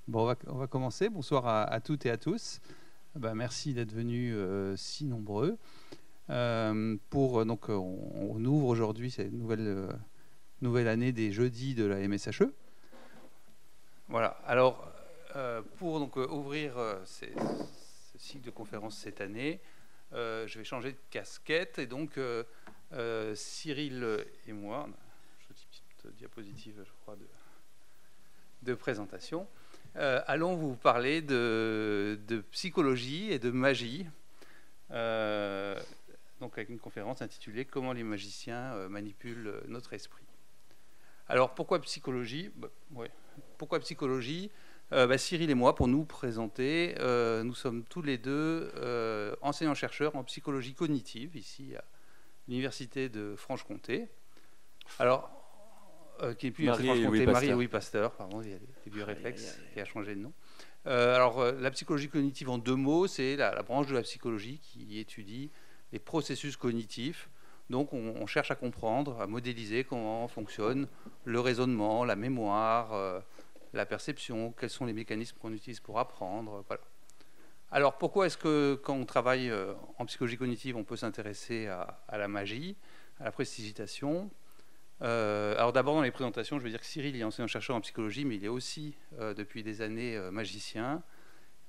Bon, on va commencer. Bonsoir à toutes et à tous. Merci d'être venus si nombreux. On ouvre aujourd'hui cette nouvelle année des jeudis de la MSHE. Voilà. Alors, pour ouvrir ce cycle de conférences cette année, je vais changer de casquette. Et donc, Cyril et moi, je dis petite diapositive, je crois, de présentation. Allons vous parler de psychologie et de magie, donc avec une conférence intitulée « Comment les magiciens manipulent notre esprit ». Alors, pourquoi psychologie ? Pourquoi psychologie ? Cyril et moi, pour nous présenter, nous sommes tous les deux enseignants-chercheurs en psychologie cognitive, ici à l'Université de Franche-Comté. Alors, qui n'est plus Marie-Louis Pasteur, pardon, il y a des vieux réflexes, qui a changé de nom. La psychologie cognitive, en deux mots, c'est la branche de la psychologie qui étudie les processus cognitifs. Donc, on cherche à comprendre, à modéliser comment fonctionne le raisonnement, la mémoire, la perception, quels sont les mécanismes qu'on utilise pour apprendre. Voilà. Alors, pourquoi est-ce que, quand on travaille en psychologie cognitive, on peut s'intéresser à la magie, à la prestidigitation ? Alors d'abord, dans les présentations, je veux dire que Cyril est enseignant-chercheur en psychologie, mais il est aussi, depuis des années, magicien.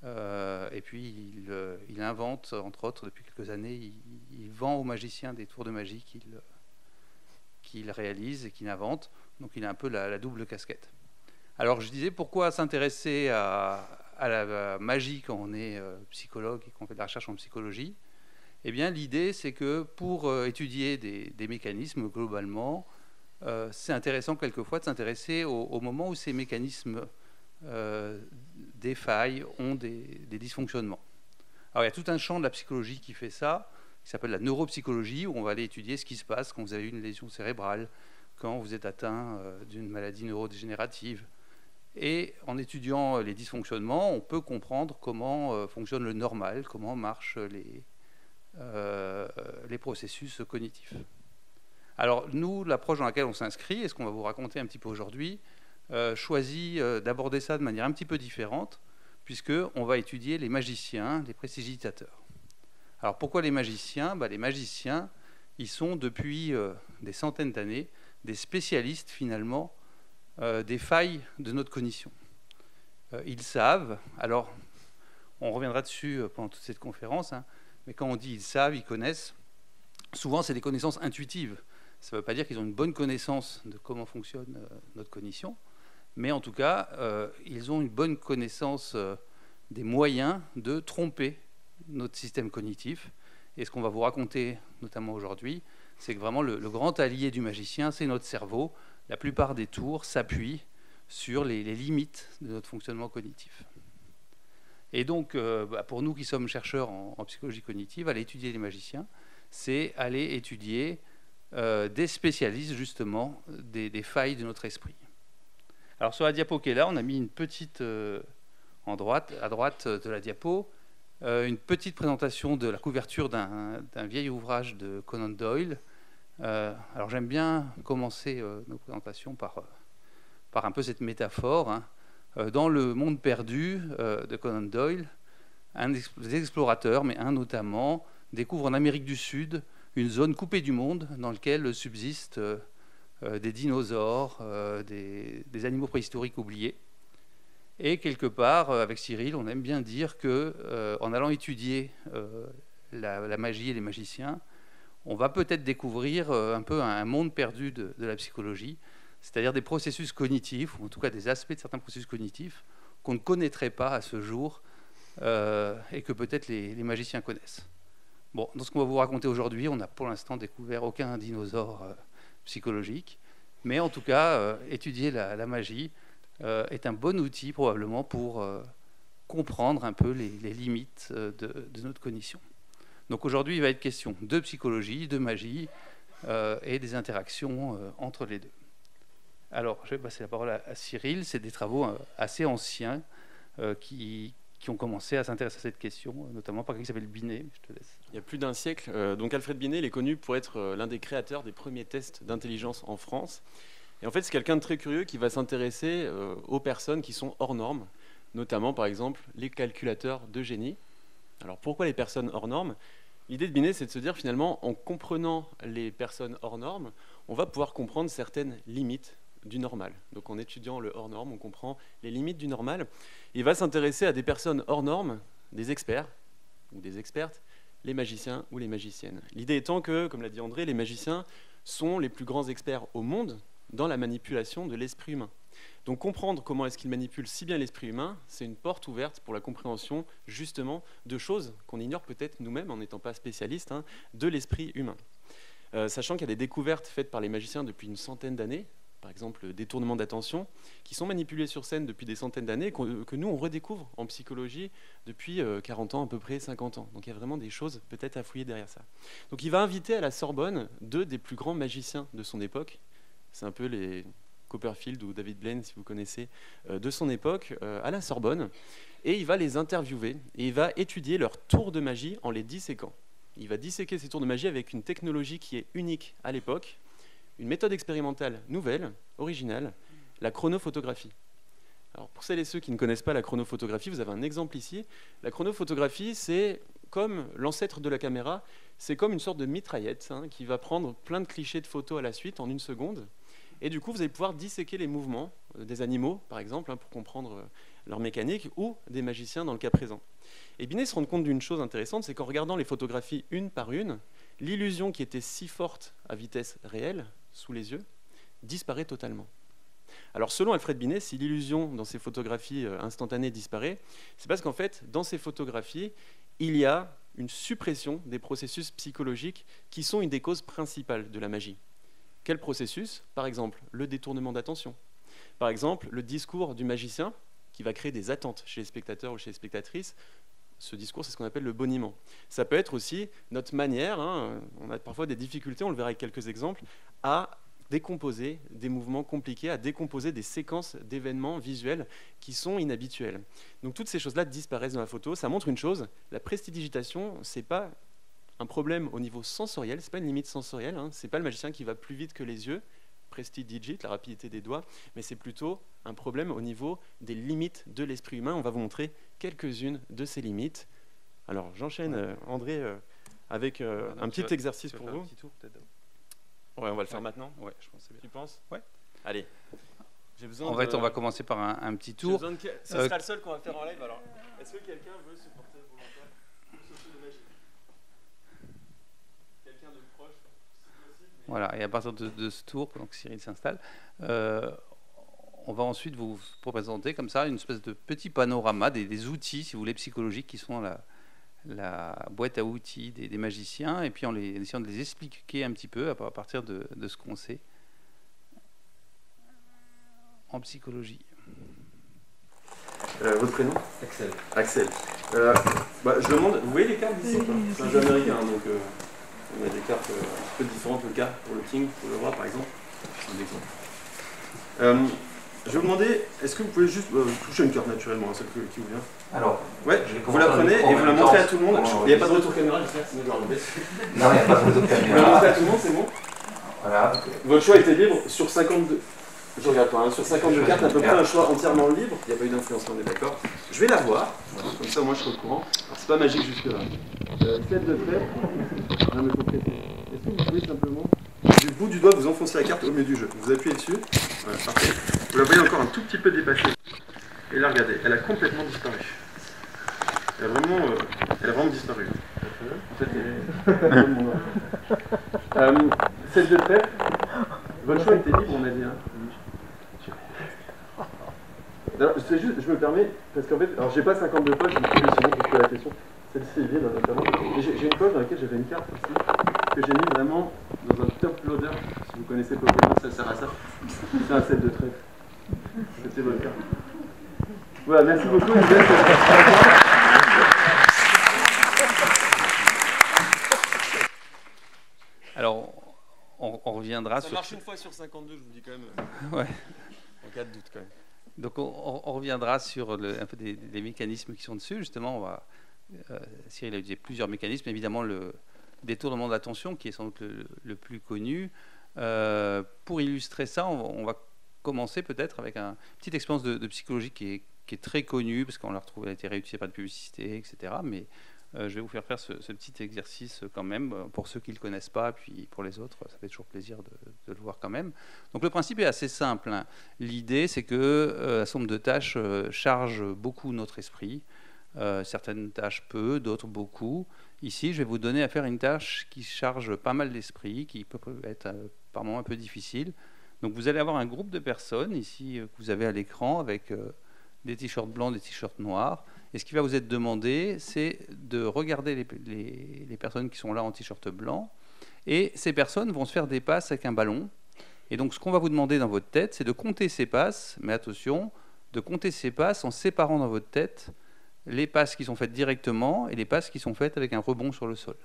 Et puis, il invente, entre autres, depuis quelques années, il vend aux magiciens des tours de magie qu'il réalise et qu'il invente. Donc, il a un peu la double casquette. Alors, je disais, pourquoi s'intéresser à la magie quand on est psychologue et qu'on fait de la recherche en psychologie ? Eh bien, l'idée, c'est que pour étudier des mécanismes, globalement, c'est intéressant quelquefois de s'intéresser au moment où ces mécanismes défaillent, ont des dysfonctionnements. Alors il y a tout un champ de la psychologie qui fait ça, qui s'appelle la neuropsychologie, où on va aller étudier ce qui se passe quand vous avez une lésion cérébrale, quand vous êtes atteint d'une maladie neurodégénérative. Et en étudiant les dysfonctionnements, on peut comprendre comment fonctionne le normal, comment marchent les processus cognitifs. Alors nous, l'approche dans laquelle on s'inscrit, et ce qu'on va vous raconter un petit peu aujourd'hui, choisit d'aborder ça de manière un petit peu différente, puisqu'on va étudier les magiciens, les prestidigitateurs. Alors pourquoi les magiciens ? Les magiciens, ils sont depuis des centaines d'années des spécialistes finalement des failles de notre cognition. Ils savent, alors on reviendra dessus pendant toute cette conférence, mais quand on dit ils savent, ils connaissent, souvent c'est des connaissances intuitives. Ça ne veut pas dire qu'ils ont une bonne connaissance de comment fonctionne notre cognition, mais en tout cas, ils ont une bonne connaissance des moyens de tromper notre système cognitif. Et ce qu'on va vous raconter, notamment aujourd'hui, c'est que vraiment le grand allié du magicien, c'est notre cerveau. La plupart des tours s'appuient sur les limites de notre fonctionnement cognitif. Et donc, pour nous qui sommes chercheurs en psychologie cognitive, aller étudier les magiciens, c'est aller étudier des spécialistes justement des failles de notre esprit. Alors sur la diapo qui est là, on a mis une petite à droite de la diapo, une petite présentation de la couverture d'un vieil ouvrage de Conan Doyle. Alors j'aime bien commencer nos présentations par un peu cette métaphore. Dans le monde perdu de Conan Doyle, des explorateurs, mais un notamment, découvre en Amérique du Sud une zone coupée du monde dans laquelle subsistent des dinosaures, des animaux préhistoriques oubliés. Et quelque part, avec Cyril, on aime bien dire qu'en allant étudier la magie et les magiciens, on va peut-être découvrir un peu un monde perdu de la psychologie, c'est-à-dire des processus cognitifs, ou en tout cas des aspects de certains processus cognitifs qu'on ne connaîtrait pas à ce jour et que peut-être les magiciens connaissent. Bon, dans ce qu'on va vous raconter aujourd'hui, on n'a pour l'instant découvert aucun dinosaure psychologique, mais en tout cas, étudier la magie est un bon outil probablement pour comprendre un peu les limites de notre cognition. Donc aujourd'hui, il va être question de psychologie, de magie et des interactions entre les deux. Alors, je vais passer la parole à Cyril. C'est des travaux assez anciens qui ont commencé à s'intéresser à cette question, notamment par quelqu'un qui s'appelle Binet. Je te laisse. Il y a plus d'un siècle. Donc Alfred Binet, il est connu pour être l'un des créateurs des premiers tests d'intelligence en France. Et en fait, c'est quelqu'un de très curieux qui va s'intéresser aux personnes qui sont hors normes, notamment par exemple les calculateurs de génie. Alors pourquoi les personnes hors normes? L'idée de Binet, c'est de se dire finalement, en comprenant les personnes hors normes, on va pouvoir comprendre certaines limites du normal. Donc en étudiant le hors norme, on comprend les limites du normal. Il va s'intéresser à des personnes hors normes, des experts ou des expertes, les magiciens ou les magiciennes. L'idée étant que, comme l'a dit André, les magiciens sont les plus grands experts au monde dans la manipulation de l'esprit humain. Donc comprendre comment est-ce qu'ils manipulent si bien l'esprit humain, c'est une porte ouverte pour la compréhension justement de choses qu'on ignore peut-être nous-mêmes en n'étant pas spécialistes de l'esprit humain. Sachant qu'il y a des découvertes faites par les magiciens depuis une centaine d'années, par exemple le détournement d'attention, qui sont manipulés sur scène depuis des centaines d'années, que nous on redécouvre en psychologie depuis 40 ans, à peu près 50 ans. Donc il y a vraiment des choses peut-être à fouiller derrière ça. Donc il va inviter à la Sorbonne deux des plus grands magiciens de son époque. C'est un peu les Copperfield ou David Blaine, si vous connaissez, de son époque, à la Sorbonne. Et il va les interviewer et il va étudier leurs tours de magie en les disséquant. Il va disséquer ces tours de magie avec une technologie qui est unique à l'époque, une méthode expérimentale nouvelle, originale, la chronophotographie. Alors pour celles et ceux qui ne connaissent pas la chronophotographie, vous avez un exemple ici. La chronophotographie, c'est comme l'ancêtre de la caméra, c'est comme une sorte de mitraillette qui va prendre plein de clichés de photos à la suite en 1 seconde. Et du coup, vous allez pouvoir disséquer les mouvements des animaux, par exemple, pour comprendre leur mécanique, ou des magiciens dans le cas présent. Et Binet se rend compte d'une chose intéressante, c'est qu'en regardant les photographies une par une, l'illusion qui était si forte à vitesse réelle, sous les yeux, disparaît totalement. Alors selon Alfred Binet, si l'illusion dans ces photographies instantanées disparaît, c'est parce qu'en fait, dans ces photographies, il y a une suppression des processus psychologiques qui sont une des causes principales de la magie. Quel processus? Par exemple, le détournement d'attention. Par exemple, le discours du magicien qui va créer des attentes chez les spectateurs ou chez les spectatrices. Ce discours, c'est ce qu'on appelle le boniment. Ça peut être aussi notre manière, on a parfois des difficultés, on le verra avec quelques exemples, à décomposer des mouvements compliqués, à décomposer des séquences d'événements visuels qui sont inhabituels. Donc toutes ces choses-là disparaissent dans la photo. Ça montre une chose, la prestidigitation, c'est pas un problème au niveau sensoriel, c'est pas une limite sensorielle, c'est pas le magicien qui va plus vite que les yeux, prestidigit, la rapidité des doigts, mais c'est plutôt un problème au niveau des limites de l'esprit humain. On va vous montrer quelques-unes de ces limites. Alors j'enchaîne, André, avec un petit exercice pour vous. Un petit tour, peut-être. Ouais, on va le faire maintenant. Ouais, je pense que c'est bien. Tu penses? Ouais. Allez. J'ai besoin en fait, on va commencer par un petit tour. Ce sera le seul qu'on va faire en live. Alors, est-ce que quelqu'un veut se porter volontaire pour ce tour de magie? Quelqu'un de proche, si possible. Mais... Voilà, et à partir de ce tour, pendant que Cyril s'installe, on va ensuite vous présenter comme ça une espèce de petit panorama des outils, si vous voulez, psychologiques qui sont la boîte à outils des magiciens, et puis en essayant de les expliquer un petit peu à partir de ce qu'on sait en psychologie. Votre prénom? Axel. Axel. Je demande, vous voyez les cartes d'ici? C'est un jeu américain, donc on a des cartes un petit peu différentes, le cas pour le king, pour le roi par exemple. C'est un exemple. Je vais vous demander, est-ce que vous pouvez juste toucher une carte naturellement, celle qui vous vient? Alors, ouais, vous la prenez et vous la montrez à tout le monde. Il n'y a pas de retour caméra, j'espère, sinon je vais enlever. Non, il n'y a pas de retour caméra. Vous la montrez à tout le monde, c'est bon? Voilà. Votre choix était libre sur 52. Je regarde pas, sur 52 cartes, à peu près un choix entièrement libre. Il n'y a pas eu d'influence, on est d'accord. Je vais la voir, comme ça au moins je suis au courant. Alors c'est pas magique jusque-là. Faites de trait. Non, mais faut prêter. Est-ce que vous pouvez simplement, du bout du doigt, vous enfoncer la carte au milieu du jeu? Vous appuyez dessus. Voilà, parfait. Vous la voyez encore un tout petit peu dépassée. Et là, regardez, elle a complètement disparu. Elle a vraiment disparu. En fait, celle de trait. Votre choix était libre, on a dit. Alors, c'est juste, je me permets, parce qu'en fait, alors j'ai pas 52 poches, je me suis sinon pour poser la question. Celle-ci est vide, notamment. Et j'ai une poche dans laquelle j'avais une carte aussi, que j'ai mis vraiment dans un top loader. Si vous connaissez Pokémon, ça sert à ça. C'est un set de traits. C'était votre carte. Voilà, merci beaucoup. Alors, on reviendra ça sur... Ça marche une fois sur 52, je vous dis quand même. Ouais. En cas de doute, quand même. Donc on reviendra sur un peu des mécanismes qui sont dessus. Justement, Cyril a utilisé plusieurs mécanismes. Évidemment, le détournement de l'attention, qui est sans doute le plus connu. Pour illustrer ça, on va commencer peut-être avec une petite expérience de psychologie qui est qui est très connue, parce qu'on l'a retrouvée, elle a été réutilisée par de publicité, etc. Mais je vais vous faire ce petit exercice quand même, pour ceux qui ne le connaissent pas, puis pour les autres, ça fait toujours plaisir de le voir quand même. Donc le principe est assez simple, hein. L'idée, c'est que un certain nombre de tâches charge beaucoup notre esprit. Certaines tâches peu, d'autres beaucoup. Ici, je vais vous donner à faire une tâche qui charge pas mal l'esprit, qui peut être par moments un peu difficile. Donc vous allez avoir un groupe de personnes ici que vous avez à l'écran avec des t-shirts blancs, des t-shirts noirs. Et ce qui va vous être demandé, c'est de regarder les personnes qui sont là en t-shirt blanc. Et ces personnes vont se faire des passes avec un ballon. Et donc ce qu'on va vous demander dans votre tête, c'est de compter ces passes, mais attention, de compter ces passes en séparant dans votre tête les passes qui sont faites directement et les passes qui sont faites avec un rebond sur le sol.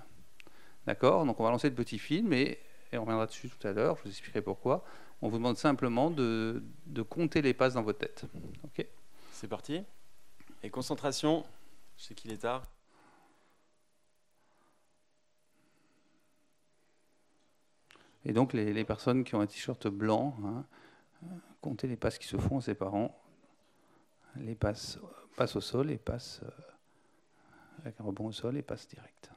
D'accord ? Donc on va lancer le petit film et on reviendra dessus tout à l'heure, je vous expliquerai pourquoi. On vous demande simplement de compter les passes dans votre tête. Ok ? C'est parti. Et concentration, je sais qu'il est tard. Et donc les personnes qui ont un t-shirt blanc, hein, comptez les passes qui se font en séparant les passes au sol et passes avec un rebond au sol et passes directes.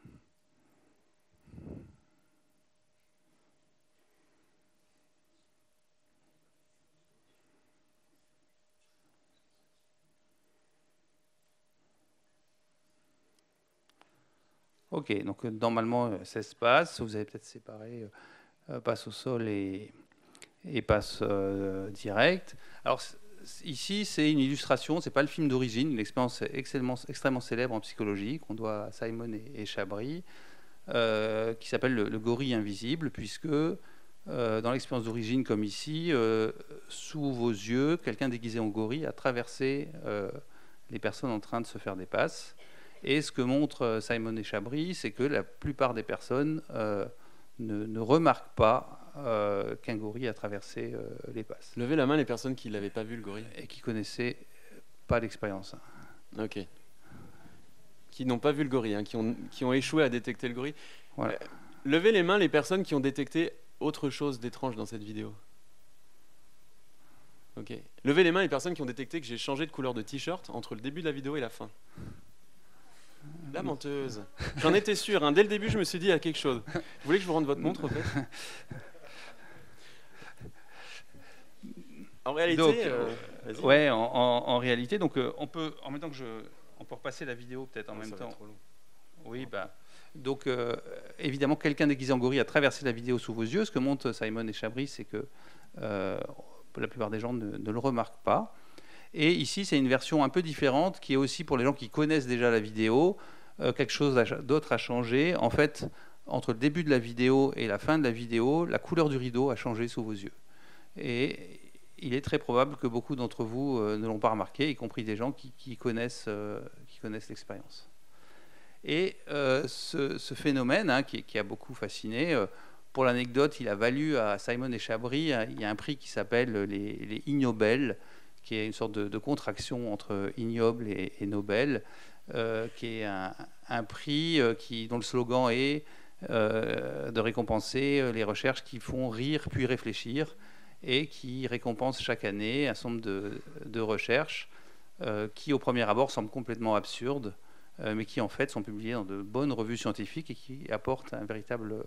Ok, donc normalement 16 passes, vous avez peut-être séparé passe au sol et passe directe. Alors ici, c'est une illustration, c'est pas le film d'origine, une expérience extrêmement célèbre en psychologie qu'on doit à Simon et Chabry, qui s'appelle le gorille invisible, puisque dans l'expérience d'origine comme ici, sous vos yeux, quelqu'un déguisé en gorille a traversé les personnes en train de se faire des passes. Et ce que montrent Simon et Chabry, c'est que la plupart des personnes ne remarquent pas qu'un gorille a traversé les passes. Levez la main les personnes qui ne l'avaient pas vu, le gorille. Et qui ne connaissaient pas l'expérience. Ok. Qui n'ont pas vu le gorille, hein, qui ont échoué à détecter le gorille. Voilà. Levez les mains les personnes qui ont détecté autre chose d'étrange dans cette vidéo. Ok. Levez les mains les personnes qui ont détecté que j'ai changé de couleur de t-shirt entre le début de la vidéo et la fin. La menteuse. J'en étais sûr, hein. Dès le début, je me suis dit, il y a quelque chose. Vous voulez que je vous rende votre montre, au fait ? En réalité, donc, ouais, en réalité, donc on peut, en même temps que on peut repasser la vidéo peut-être en même temps. Trop long. Oui, bah. Donc, évidemment, quelqu'un déguisé en gorille a traversé la vidéo sous vos yeux. Ce que montrent Simon et Chabry, c'est que la plupart des gens ne le remarquent pas. Et ici, c'est une version un peu différente qui est aussi pour les gens qui connaissent déjà la vidéo. Quelque chose d'autre a changé. En fait, entre le début de la vidéo et la fin de la vidéo, la couleur du rideau a changé sous vos yeux. Et il est très probable que beaucoup d'entre vous ne l'ont pas remarqué, y compris des gens qui connaissent l'expérience. Et ce phénomène, hein, qui a beaucoup fasciné, pour l'anecdote, il a valu à Simon et Chabry, il y a un prix qui s'appelle les Ig-Nobel, qui est une sorte de contraction entre ignoble et Nobel, qui est un prix dont le slogan est de récompenser les recherches qui font rire puis réfléchir, et qui récompense chaque année un certain nombre de recherches qui, au premier abord, semblent complètement absurdes, mais qui, en fait, sont publiées dans de bonnes revues scientifiques et qui apportent un véritable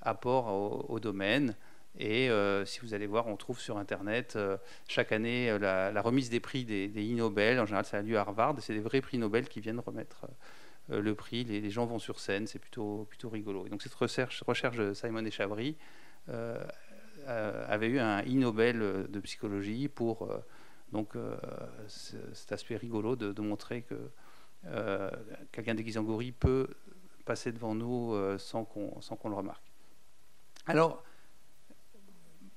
apport au domaine. Et si vous allez voir, on trouve sur Internet chaque année la remise des prix des Ig-Nobel. En général, ça a lieu à Harvard. C'est des vrais prix Nobel qui viennent remettre le prix. Les gens vont sur scène, c'est plutôt rigolo. Et donc cette recherche de Simon et Chabry avait eu un Ig-Nobel de psychologie pour cet aspect rigolo de montrer que quelqu'un déguisé en gorille peut passer devant nous sans qu'on le remarque. Alors,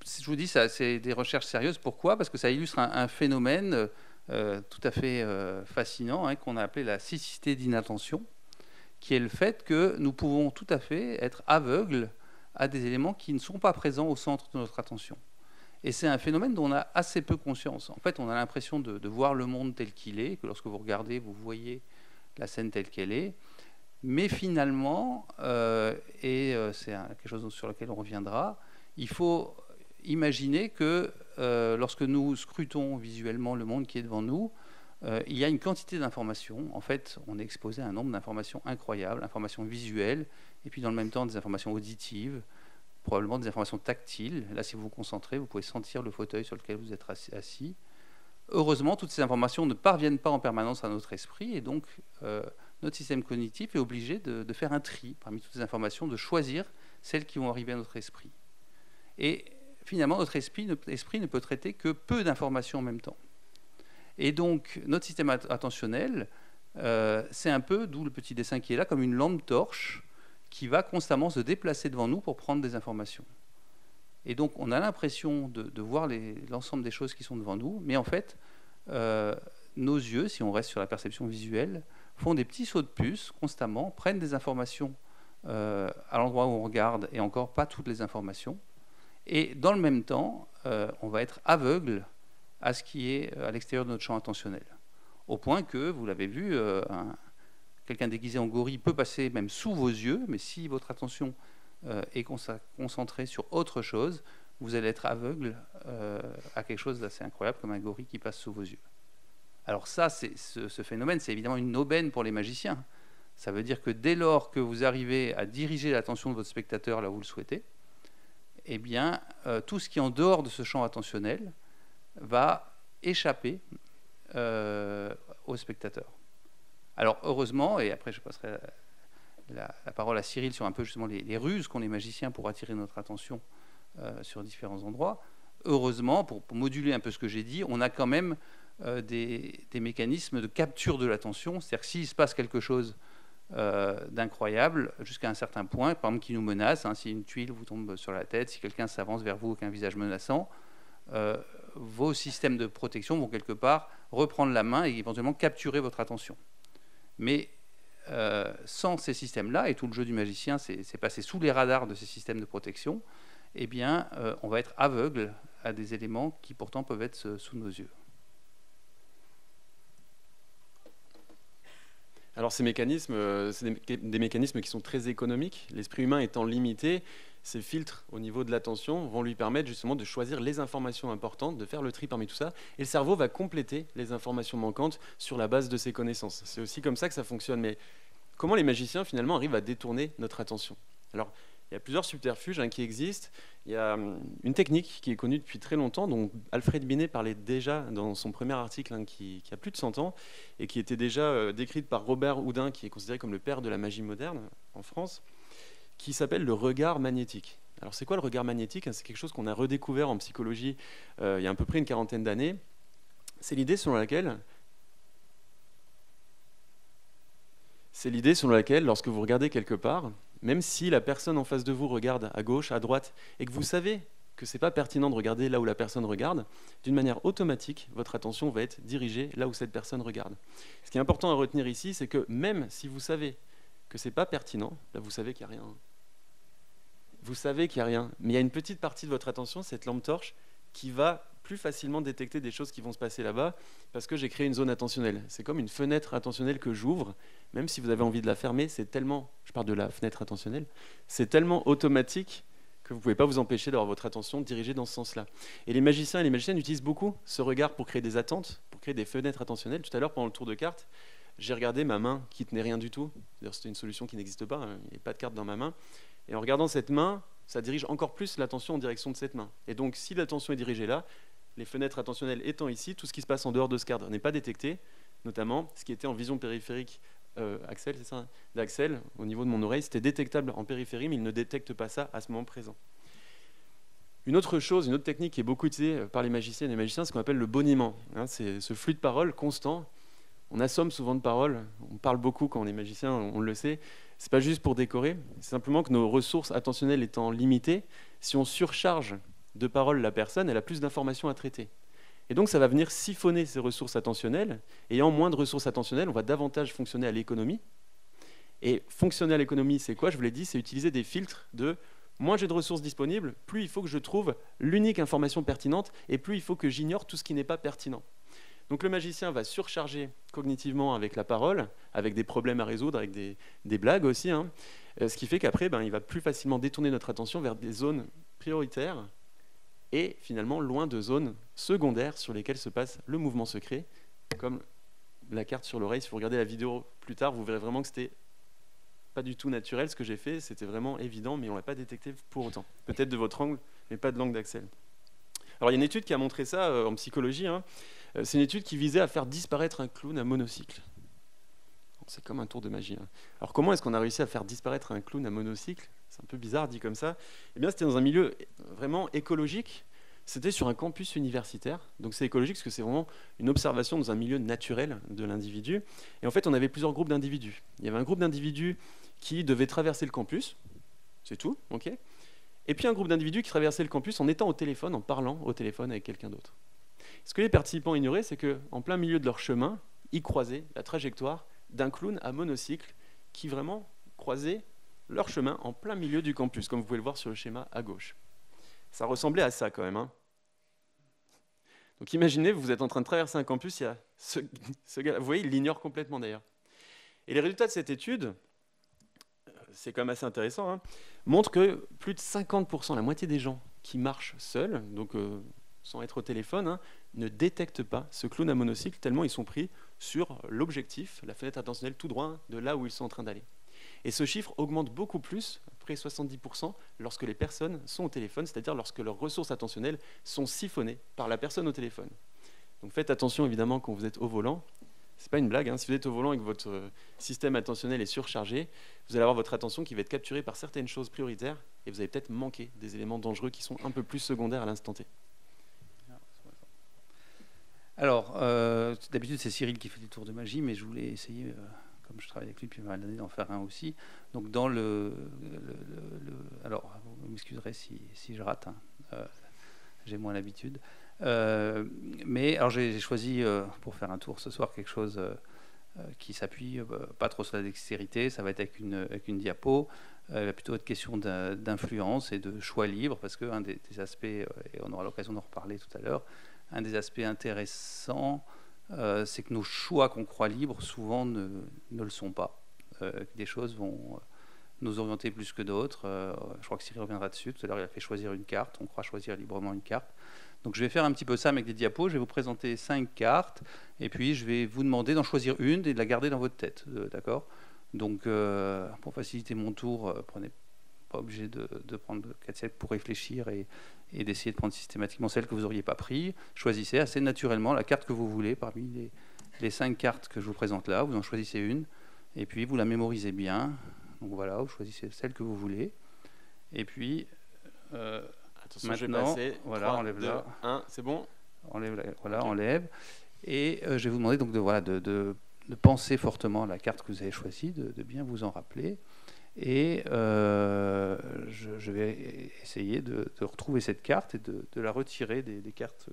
je vous dis, ça, c'est des recherches sérieuses. Pourquoi ? Parce que ça illustre un phénomène tout à fait fascinant, hein, qu'on a appelé la cécité d'inattention, qui est le fait que nous pouvons tout à fait être aveugles à des éléments qui ne sont pas présents au centre de notre attention. Et c'est un phénomène dont on a assez peu conscience. En fait, on a l'impression de voir le monde tel qu'il est, que lorsque vous regardez, vous voyez la scène telle qu'elle est. Mais finalement, c'est quelque chose sur lequel on reviendra, il faut imaginer que lorsque nous scrutons visuellement le monde qui est devant nous, il y a une quantité d'informations. En fait, on est exposé à un nombre d'informations incroyables, informations visuelles, et puis dans le même temps des informations auditives, probablement des informations tactiles. Là, si vous vous concentrez, vous pouvez sentir le fauteuil sur lequel vous êtes assis. Heureusement, toutes ces informations ne parviennent pas en permanence à notre esprit, et donc notre système cognitif est obligé de faire un tri parmi toutes ces informations, de choisir celles qui vont arriver à notre esprit. Et finalement, notre esprit ne peut traiter que peu d'informations en même temps. Et donc, notre système attentionnel, c'est un peu, d'où le petit dessin qui est là, comme une lampe torche qui va constamment se déplacer devant nous pour prendre des informations. Et donc, on a l'impression de voir l'ensemble des choses qui sont devant nous, mais en fait, nos yeux, si on reste sur la perception visuelle, font des petits sauts de puce constamment, prennent des informations à l'endroit où on regarde, et encore pas toutes les informations. Et dans le même temps, on va être aveugle à ce qui est à l'extérieur de notre champ attentionnel. Au point que, vous l'avez vu, quelqu'un déguisé en gorille peut passer même sous vos yeux, mais si votre attention est concentrée sur autre chose, vous allez être aveugle à quelque chose d'assez incroyable, comme un gorille qui passe sous vos yeux. Alors ça, ce phénomène, c'est évidemment une aubaine pour les magiciens. Ça veut dire que dès lors que vous arrivez à diriger l'attention de votre spectateur là où vous le souhaitez, eh bien, tout ce qui est en dehors de ce champ attentionnel va échapper au spectateur. Alors heureusement, et après je passerai la parole à Cyril sur un peu justement les ruses qu'ont les magiciens pour attirer notre attention sur différents endroits, heureusement, pour moduler un peu ce que j'ai dit, on a quand même des mécanismes de capture de l'attention. C'est-à-dire que s'il se passe quelque chose d'incroyable jusqu'à un certain point, par exemple qui nous menace, si une tuile vous tombe sur la tête, si quelqu'un s'avance vers vous avec un visage menaçant, vos systèmes de protection vont quelque part reprendre la main et éventuellement capturer votre attention. Mais sans ces systèmes-là, et tout le jeu du magicien c'est passé sous les radars de ces systèmes de protection, eh bien, on va être aveugle à des éléments qui pourtant peuvent être sous nos yeux. Alors ces mécanismes, c'est des mécanismes qui sont très économiques. L'esprit humain étant limité, ces filtres au niveau de l'attention vont lui permettre justement de choisir les informations importantes, de faire le tri parmi tout ça, et le cerveau va compléter les informations manquantes sur la base de ses connaissances. C'est aussi comme ça que ça fonctionne. Mais comment les magiciens finalement arrivent à détourner notre attention? Alors, il y a plusieurs subterfuges qui existent. Il y a une technique qui est connue depuis très longtemps, dont Alfred Binet parlait déjà dans son premier article qui a plus de 100 ans, et qui était déjà décrite par Robert Houdin, qui est considéré comme le père de la magie moderne en France, qui s'appelle le regard magnétique. Alors c'est quoi le regard magnétique? C'est quelque chose qu'on a redécouvert en psychologie il y a à peu près une quarantaine d'années. C'est l'idée selon laquelle, lorsque vous regardez quelque part, même si la personne en face de vous regarde à gauche, à droite, et que vous savez que ce n'est pas pertinent de regarder là où la personne regarde, d'une manière automatique, votre attention va être dirigée là où cette personne regarde. Ce qui est important à retenir ici, c'est que même si vous savez que ce n'est pas pertinent, là vous savez qu'il n'y a rien. Vous savez qu'il n'y a rien, mais il y a une petite partie de votre attention, cette lampe torche, qui va plus facilement détecter des choses qui vont se passer là-bas, parce que j'ai créé une zone attentionnelle. C'est comme une fenêtre attentionnelle que j'ouvre, même si vous avez envie de la fermer, c'est tellement, je parle de la fenêtre attentionnelle, c'est tellement automatique que vous ne pouvez pas vous empêcher d'avoir votre attention dirigée dans ce sens-là. Et les magiciens et les magiciennes utilisent beaucoup ce regard pour créer des attentes, pour créer des fenêtres attentionnelles. Tout à l'heure, pendant le tour de cartes, j'ai regardé ma main qui tenait rien du tout. D'ailleurs, c'était une solution qui n'existe pas, il n'y a pas de carte dans ma main. Et en regardant cette main, ça dirige encore plus l'attention en direction de cette main. Et donc, si l'attention est dirigée là, les fenêtres attentionnelles étant ici, tout ce qui se passe en dehors de ce cadre n'est pas détecté, notamment ce qui était en vision périphérique Axel, c'est ça, d'Axel, au niveau de mon oreille, c'était détectable en périphérie, mais il ne détecte pas ça à ce moment présent. Une autre chose, une autre technique qui est beaucoup utilisée par les magiciennes et les magiciens, c'est ce qu'on appelle le boniment. C'est ce flux de parole constant. On assomme souvent de paroles, on parle beaucoup quand on est magicien, on le sait. C'est pas juste pour décorer, c'est simplement que nos ressources attentionnelles étant limitées, si on surcharge de paroles la personne, elle a plus d'informations à traiter. Et donc ça va venir siphonner ces ressources attentionnelles. Ayant moins de ressources attentionnelles, on va davantage fonctionner à l'économie. Et fonctionner à l'économie, c'est quoi? Je vous l'ai dit, c'est utiliser des filtres de moins j'ai de ressources disponibles, plus il faut que je trouve l'unique information pertinente, et plus il faut que j'ignore tout ce qui n'est pas pertinent. Donc le magicien va surcharger cognitivement avec la parole, avec des problèmes à résoudre, avec des blagues aussi, ce qui fait qu'après, il va plus facilement détourner notre attention vers des zones prioritaires et finalement loin de zones secondaires sur lesquelles se passe le mouvement secret, comme la carte sur l'oreille. Si vous regardez la vidéo plus tard, vous verrez vraiment que c'était pas du tout naturel ce que j'ai fait. C'était vraiment évident, mais on l'a pas détecté pour autant. Peut-être de votre angle, mais pas de l'angle d'Axel. Alors il y a une étude qui a montré ça en psychologie. C'est une étude qui visait à faire disparaître un clown à monocycle. C'est comme un tour de magie. Alors comment est-ce qu'on a réussi à faire disparaître un clown à monocycle? C'est un peu bizarre dit comme ça. Eh bien, c'était dans un milieu vraiment écologique. C'était sur un campus universitaire. Donc c'est écologique parce que c'est vraiment une observation dans un milieu naturel de l'individu. Et en fait, on avait plusieurs groupes d'individus. Il y avait un groupe d'individus qui devait traverser le campus. C'est tout, ok. Et puis un groupe d'individus qui traversait le campus en étant au téléphone, en parlant au téléphone avec quelqu'un d'autre. Ce que les participants ignoraient, c'est qu'en plein milieu de leur chemin, ils croisaient la trajectoire d'un clown à monocycle qui vraiment croisait leur chemin en plein milieu du campus, comme vous pouvez le voir sur le schéma à gauche. Ça ressemblait à ça quand même. Donc imaginez, vous êtes en train de traverser un campus, il y a ce gars, vous voyez, il l'ignore complètement d'ailleurs. Et les résultats de cette étude, c'est quand même assez intéressant, montrent que plus de 50%, la moitié des gens qui marchent seuls, donc sans être au téléphone, ne détectent pas ce clown à monocycle tellement ils sont pris sur l'objectif, la fenêtre attentionnelle tout droit de là où ils sont en train d'aller. Et ce chiffre augmente beaucoup plus, à peu près 70%, lorsque les personnes sont au téléphone, c'est-à-dire lorsque leurs ressources attentionnelles sont siphonnées par la personne au téléphone. Donc faites attention évidemment quand vous êtes au volant. C'est pas une blague, si vous êtes au volant et que votre système attentionnel est surchargé, vous allez avoir votre attention qui va être capturée par certaines choses prioritaires et vous allez peut-être manquer des éléments dangereux qui sont un peu plus secondaires à l'instant T. Alors, d'habitude, c'est Cyril qui fait des tours de magie, mais je voulais essayer, comme je travaille avec lui depuis pas mal d'années, d'en faire un aussi. Donc, dans alors, vous m'excuserez si je rate, j'ai moins l'habitude. Mais alors, j'ai choisi, pour faire un tour ce soir, quelque chose qui s'appuie pas trop sur la dextérité. Ça va être avec une diapo. Il va plutôt être question d'influence et de choix libre, parce qu'un des aspects, et on aura l'occasion d'en reparler tout à l'heure, un des aspects intéressants, c'est que nos choix qu'on croit libres, souvent ne le sont pas. Des choses vont nous orienter plus que d'autres. Je crois que Cyril reviendra dessus. Tout à l'heure, il a fait choisir une carte. On croit choisir librement une carte. Donc, je vais faire un petit peu ça avec des diapos. Je vais vous présenter 5 cartes. Et puis, je vais vous demander d'en choisir une et de la garder dans votre tête. D'accord ? Donc, pour faciliter mon tour, prenez pas obligé de prendre 4 siècles pour réfléchir et d'essayer de prendre systématiquement celle que vous n'auriez pas pris. Choisissez assez naturellement la carte que vous voulez parmi les 5 cartes que je vous présente là. Vous en choisissez une et puis vous la mémorisez bien. Donc voilà, vous choisissez celle que vous voulez. Et puis, attention, maintenant, je vais passer. voilà, 3, enlève 2, là. 1, c'est bon. Voilà, Okay. enlève. Et je vais vous demander donc de penser fortement à la carte que vous avez choisie, de bien vous en rappeler. Et je vais essayer de retrouver cette carte et de la retirer des 4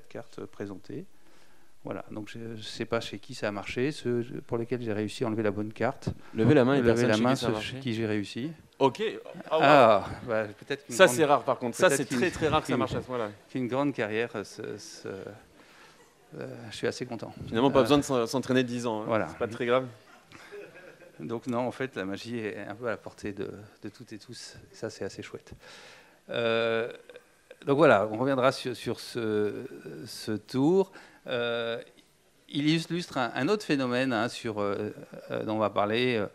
cartes présentées. Voilà, donc je ne sais pas chez qui ça a marché, ceux pour lesquels j'ai réussi à enlever la bonne carte. Levez la main et Levez la main, ceux ceux chez qui j'ai réussi. Ok. Oh, wow. Peut-être ça c'est rare par contre. Ça c'est peut-être très rare que ça marche à ce moment-là. Une grande carrière. Je suis assez content. Finalement, pas besoin de s'entraîner 10 ans. Voilà. C'est pas très grave. Donc non, en fait, la magie est un peu à la portée de toutes et tous. Et ça, c'est assez chouette. Donc voilà, on reviendra sur ce tour. Il illustre un autre phénomène dont on va parler,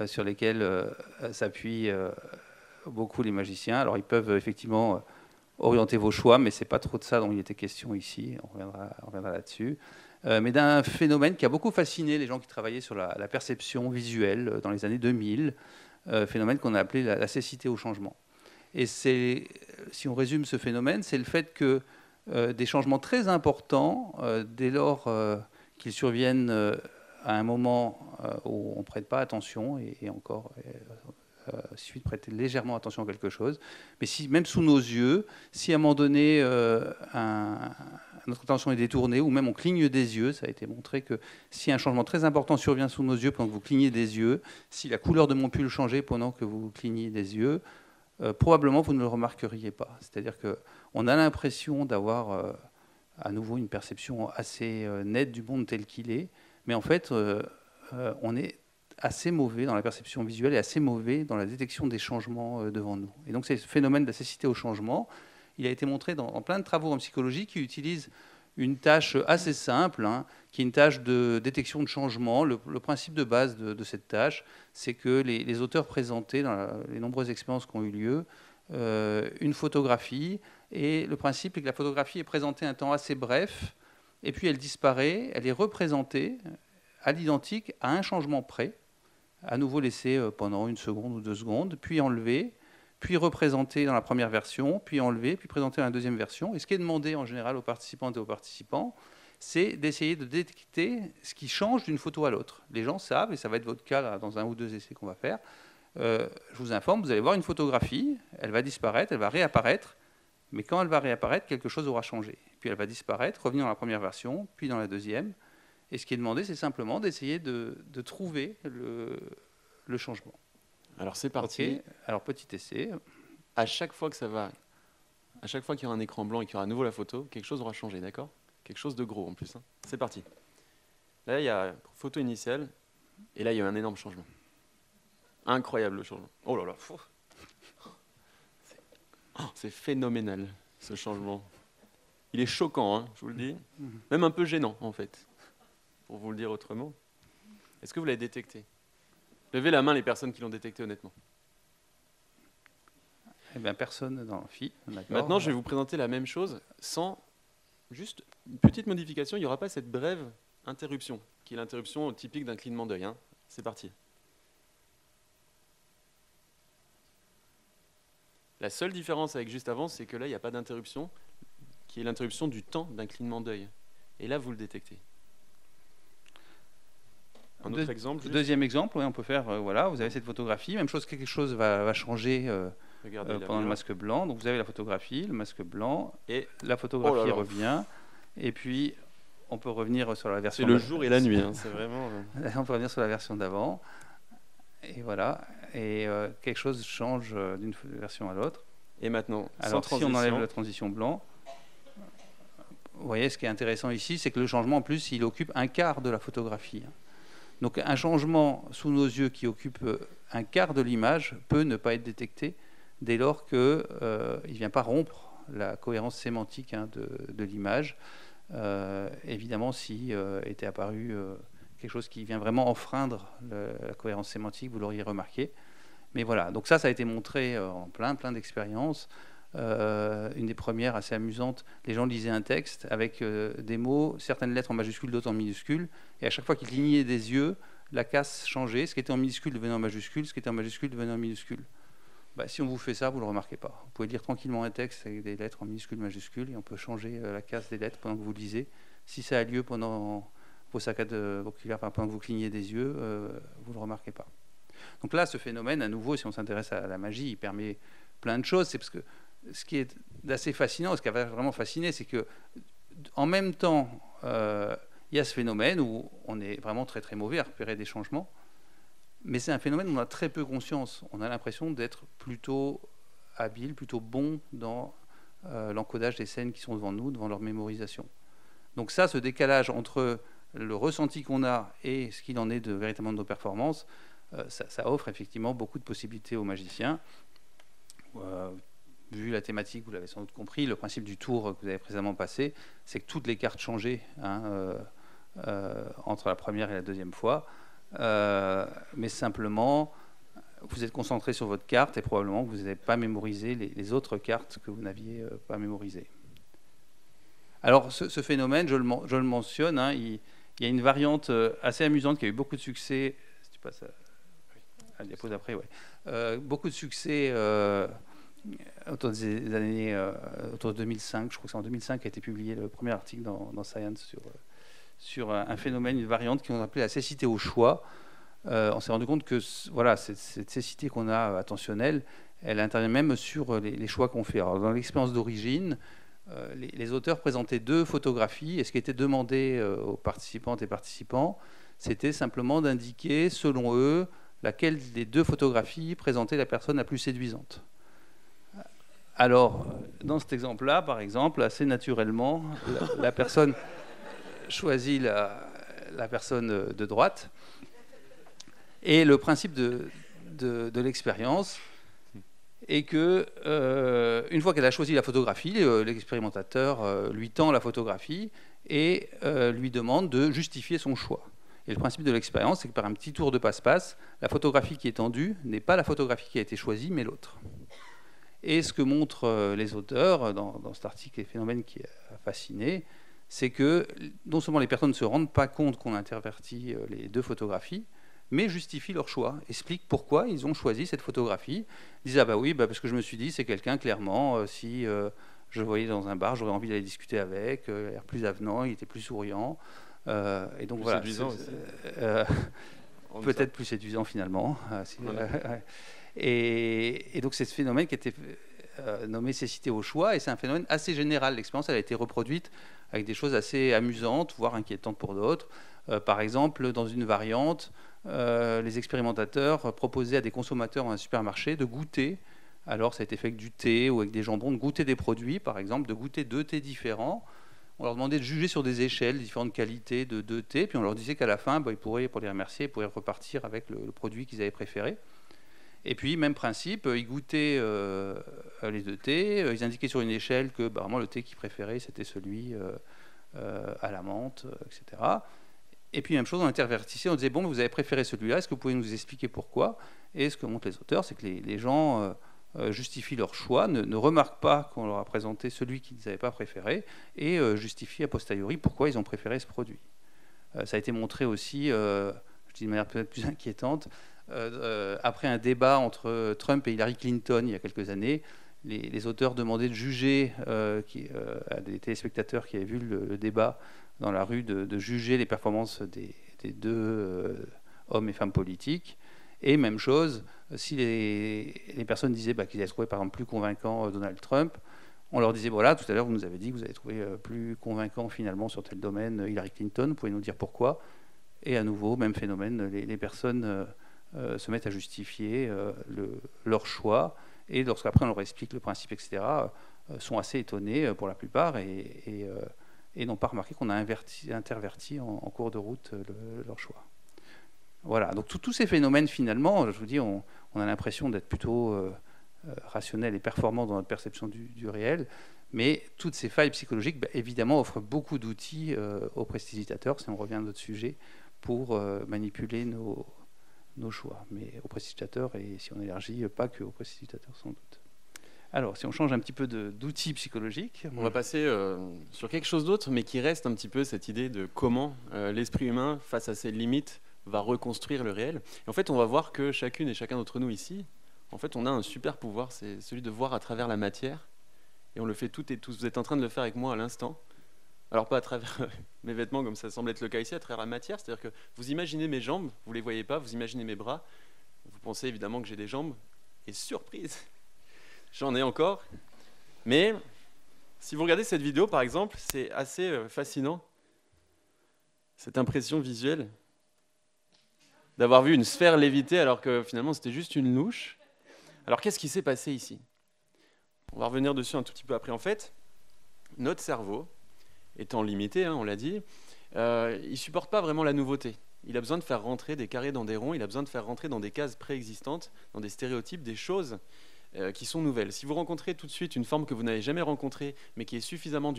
sur lesquels s'appuient beaucoup les magiciens. Alors ils peuvent effectivement orienter vos choix, mais ce n'est pas trop de ça dont il était question ici. On reviendra là-dessus. Mais d'un phénomène qui a beaucoup fasciné les gens qui travaillaient sur la perception visuelle dans les années 2000, phénomène qu'on a appelé la cécité au changement. Et si on résume ce phénomène, c'est le fait que des changements très importants, dès lors qu'ils surviennent à un moment où on ne prête pas attention, et encore, il suffit de prêter légèrement attention à quelque chose, mais même sous nos yeux, si à un moment donné notre attention est détournée, ou même on cligne des yeux, ça a été montré que si un changement très important survient sous nos yeux pendant que vous clignez des yeux, si la couleur de mon pull changeait pendant que vous cligniez des yeux, probablement vous ne le remarqueriez pas. C'est-à-dire qu'on a l'impression d'avoir à nouveau une perception assez nette du monde tel qu'il est, mais en fait, on est assez mauvais dans la perception visuelle et assez mauvais dans la détection des changements devant nous. Et donc, c'est ce phénomène de la cécité au changement. Il a été montré dans plein de travaux en psychologie qui utilisent une tâche assez simple, hein, qui est une tâche de détection de changement. Le principe de base de cette tâche, c'est que les auteurs présentaient dans les nombreuses expériences qui ont eu lieu une photographie, et le principe est que la photographie est présentée un temps assez bref, et puis elle disparaît, elle est représentée à l'identique à un changement près, à nouveau laissée pendant 1 seconde ou 2 secondes, puis enlevée, puis représentée dans la première version, puis enlevée, puis présentée dans la deuxième version. Et ce qui est demandé en général aux participantes et aux participants, c'est d'essayer de détecter ce qui change d'une photo à l'autre. Les gens savent, et ça va être votre cas là, dans 1 ou 2 essais qu'on va faire, je vous informe, vous allez voir une photographie, elle va disparaître, elle va réapparaître, mais quand elle va réapparaître, quelque chose aura changé. Puis elle va disparaître, revenir dans la première version, puis dans la deuxième. Et ce qui est demandé, c'est simplement d'essayer de trouver le changement. Alors c'est parti. Okay. Alors petit essai. À chaque fois qu'il y aura un écran blanc et qu'il y aura à nouveau la photo, quelque chose aura changé, d'accord? Quelque chose de gros en plus. Hein. C'est parti. Là, il y a photo initiale, et là, il y a un énorme changement. Incroyable le changement. Oh là là. C'est phénoménal, ce changement. Il est choquant, hein, je vous le dis. Même un peu gênant, en fait, pour vous le dire autrement. Est-ce que vous l'avez détecté? Levez la main les personnes qui l'ont détecté honnêtement. Eh bien, personne dans l'amphi. Maintenant, je vais vous présenter la même chose sans juste une petite modification. Il n'y aura pas cette brève interruption, qui est l'interruption typique d'un clignement d'œil. Hein. C'est parti. La seule différence avec juste avant, c'est que là, il n'y a pas d'interruption, qui est l'interruption du temps d'un clignement d'œil. Et là, vous le détectez. Un autre exemple. Deuxième exemple, oui, on peut faire, voilà, vous avez cette photographie, même chose, quelque chose va changer pendant le masque blanc. Donc vous avez la photographie, le masque blanc, et la photographie revient. Et puis, on peut revenir sur la version... C'est le jour et la nuit, hein, c'est vraiment... On peut revenir sur la version d'avant. Et voilà, et quelque chose change d'une version à l'autre. Et maintenant, alors si on enlève la transition blanc, vous voyez, ce qui est intéressant ici, c'est que le changement, en plus, il occupe un quart de la photographie. Donc un changement sous nos yeux qui occupe un quart de l'image peut ne pas être détecté dès lors qu'il ne vient pas rompre la cohérence sémantique de l'image. Évidemment, si était apparu quelque chose qui vient vraiment enfreindre la cohérence sémantique, vous l'auriez remarqué. Mais voilà, donc ça a été montré en plein d'expériences. Une des premières assez amusantes, les gens lisaient un texte avec des mots, certaines lettres en majuscules, d'autres en minuscules, et à chaque fois qu'ils clignaient des yeux, la casse changeait, ce qui était en minuscule devenait en majuscule, ce qui était en majuscule devenait en minuscule. Bah, si on vous fait ça, vous ne le remarquez pas. Vous pouvez lire tranquillement un texte avec des lettres en minuscules, majuscules, et on peut changer la casse des lettres pendant que vous lisez. Si ça a lieu pendant vos saccades oculaires, pendant que vous clignez des yeux, vous ne le remarquez pas. Donc là, ce phénomène, à nouveau, si on s'intéresse à la magie, il permet plein de choses. C'est parce que ce qui est assez fascinant, ce qui a vraiment fasciné, c'est que en même temps, il y a ce phénomène où on est vraiment très mauvais à repérer des changements, mais c'est un phénomène où on a très peu conscience. On a l'impression d'être plutôt habile, plutôt bon dans l'encodage des scènes qui sont devant nous, devant leur mémorisation. Donc ça, ce décalage entre le ressenti qu'on a et ce qu'il en est véritablement de nos performances, ça offre effectivement beaucoup de possibilités aux magiciens. Vu la thématique, vous l'avez sans doute compris, le principe du tour que vous avez précédemment passé, c'est que toutes les cartes changeaient entre la première et la deuxième fois. Mais simplement, vous êtes concentré sur votre carte et probablement vous n'avez pas mémorisé les autres cartes que vous n'aviez pas mémorisées. Alors, ce phénomène, je le mentionne, hein, il y a une variante assez amusante qui a eu beaucoup de succès. Si tu passes à la diapo d'après, ouais. Beaucoup de succès autour des années autour de 2005. Je crois que c'est en 2005 qu'a été publié le premier article dans Science sur un phénomène, une variante qu'on appelait la cécité au choix. On s'est rendu compte que voilà, cette cécité qu'on a attentionnelle, elle intervient même sur les choix qu'on fait. Alors, dans l'expérience d'origine, les auteurs présentaient 2 photographies, et ce qui était demandé aux participantes et participants, c'était simplement d'indiquer, selon eux, laquelle des 2 photographies présentait la personne la plus séduisante. Alors, dans cet exemple-là, par exemple, assez naturellement, la personne choisit la personne de droite, et le principe de l'expérience et que une fois qu'elle a choisi la photographie, l'expérimentateur lui tend la photographie et lui demande de justifier son choix. Et le principe de l'expérience, c'est que par un petit tour de passe-passe, la photographie qui est tendue n'est pas la photographie qui a été choisie, mais l'autre. Et ce que montrent les auteurs dans cet article, les phénomènes qui a fasciné, c'est que non seulement les personnes ne se rendent pas compte qu'on intervertit les deux photographies, mais justifient leur choix, expliquent pourquoi ils ont choisi cette photographie. Ils disent « Ah bah oui, parce que je me suis dit, c'est quelqu'un, clairement, si je le voyais dans un bar, j'aurais envie d'aller discuter avec, il a l'air plus avenant, il était plus souriant. » Et donc plus voilà, séduisant aussi. Peut-être plus séduisant finalement. Et donc c'est ce phénomène qui était nommé cécité au choix, et c'est un phénomène assez général. L'expérience, elle a été reproduite avec des choses assez amusantes, voire inquiétantes pour d'autres. Par exemple, dans une variante, les expérimentateurs proposaient à des consommateurs dans un supermarché de goûter, alors ça a été fait avec du thé ou avec des jambons, de goûter des produits, par exemple, de goûter 2 thés différents. On leur demandait de juger sur des échelles différentes qualités de 2 thés, puis on leur disait qu'à la fin, ils pourraient, pour les remercier, ils pourraient repartir avec le produit qu'ils avaient préféré. Et puis, même principe, ils goûtaient les 2 thés, ils indiquaient sur une échelle que vraiment le thé qu'ils préféraient, c'était celui à la menthe, etc. Et puis, même chose, on intervertissait, on disait, bon, vous avez préféré celui-là, est-ce que vous pouvez nous expliquer pourquoi? Et ce que montrent les auteurs, c'est que les gens justifient leur choix, ne remarquent pas qu'on leur a présenté celui qu'ils n'avaient pas préféré, et justifient a posteriori pourquoi ils ont préféré ce produit. Ça a été montré aussi, je dis de manière peut-être plus inquiétante, après un débat entre Trump et Hillary Clinton il y a quelques années. Les auteurs demandaient de juger à des téléspectateurs qui avaient vu le débat dans la rue, de juger les performances des 2 hommes et femmes politiques. Et même chose, si les personnes disaient qu'ils avaient trouvé par exemple plus convaincant Donald Trump, on leur disait, voilà, tout à l'heure vous nous avez dit que vous avez trouvé plus convaincant finalement sur tel domaine Hillary Clinton, vous pouvez nous dire pourquoi? Et à nouveau, même phénomène, les personnes se mettent à justifier leur choix, et lorsqu'après on leur explique le principe, etc., sont assez étonnés pour la plupart, et n'ont pas remarqué qu'on a interverti en cours de route leur choix. Voilà, donc tous ces phénomènes, finalement, je vous dis, on a l'impression d'être plutôt rationnel et performant dans notre perception du réel, mais toutes ces failles psychologiques, évidemment, offrent beaucoup d'outils aux prestidigitateurs, si on revient à notre sujet, pour manipuler nos choix, mais aux prestidigitateurs, et si on élargit, pas que aux prestidigitateurs, sans doute. Alors, si on change un petit peu d'outils psychologiques... On va passer sur quelque chose d'autre, mais qui reste un petit peu cette idée de comment l'esprit humain, face à ses limites, va reconstruire le réel. Et en fait, on va voir que chacune et chacun d'entre nous ici, en fait, on a un super pouvoir, c'est celui de voir à travers la matière, et on le fait toutes et tous. Vous êtes en train de le faire avec moi à l'instant. Alors pas à travers mes vêtements, comme ça semble être le cas ici, à travers la matière, c'est-à-dire que vous imaginez mes jambes, vous ne les voyez pas, vous imaginez mes bras, vous pensez évidemment que j'ai des jambes, et surprise, j'en ai encore. Mais si vous regardez cette vidéo, par exemple, c'est assez fascinant, cette impression visuelle d'avoir vu une sphère léviter alors que finalement c'était juste une louche. Alors qu'est-ce qui s'est passé ici? On va revenir dessus un tout petit peu après. En fait, notre cerveau, étant limité, on l'a dit, il ne supporte pas vraiment la nouveauté. Il a besoin de faire rentrer des carrés dans des ronds, il a besoin de faire rentrer dans des cases préexistantes, dans des stéréotypes, des choses qui sont nouvelles. Si vous rencontrez tout de suite une forme que vous n'avez jamais rencontrée, mais qui est suffisamment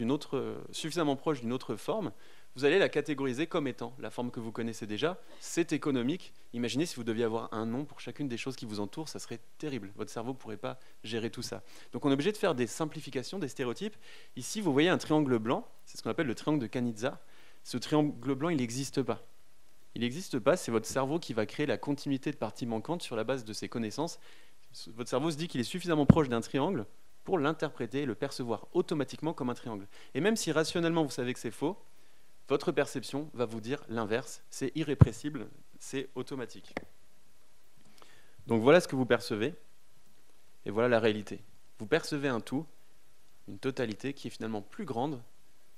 proche d'une autre forme, vous allez la catégoriser comme étant la forme que vous connaissez déjà. C'est économique. Imaginez si vous deviez avoir un nom pour chacune des choses qui vous entourent, ça serait terrible. Votre cerveau ne pourrait pas gérer tout ça. Donc on est obligé de faire des simplifications, des stéréotypes. Ici, vous voyez un triangle blanc, c'est ce qu'on appelle le triangle de Kanizsa. Ce triangle blanc, il n'existe pas. Il n'existe pas, c'est votre cerveau qui va créer la continuité de parties manquantes sur la base de ses connaissances. Votre cerveau se dit qu'il est suffisamment proche d'un triangle pour l'interpréter et le percevoir automatiquement comme un triangle. Et même si rationnellement vous savez que c'est faux, votre perception va vous dire l'inverse. C'est irrépressible, c'est automatique. Donc voilà ce que vous percevez, et voilà la réalité. Vous percevez un tout, une totalité qui est finalement plus grande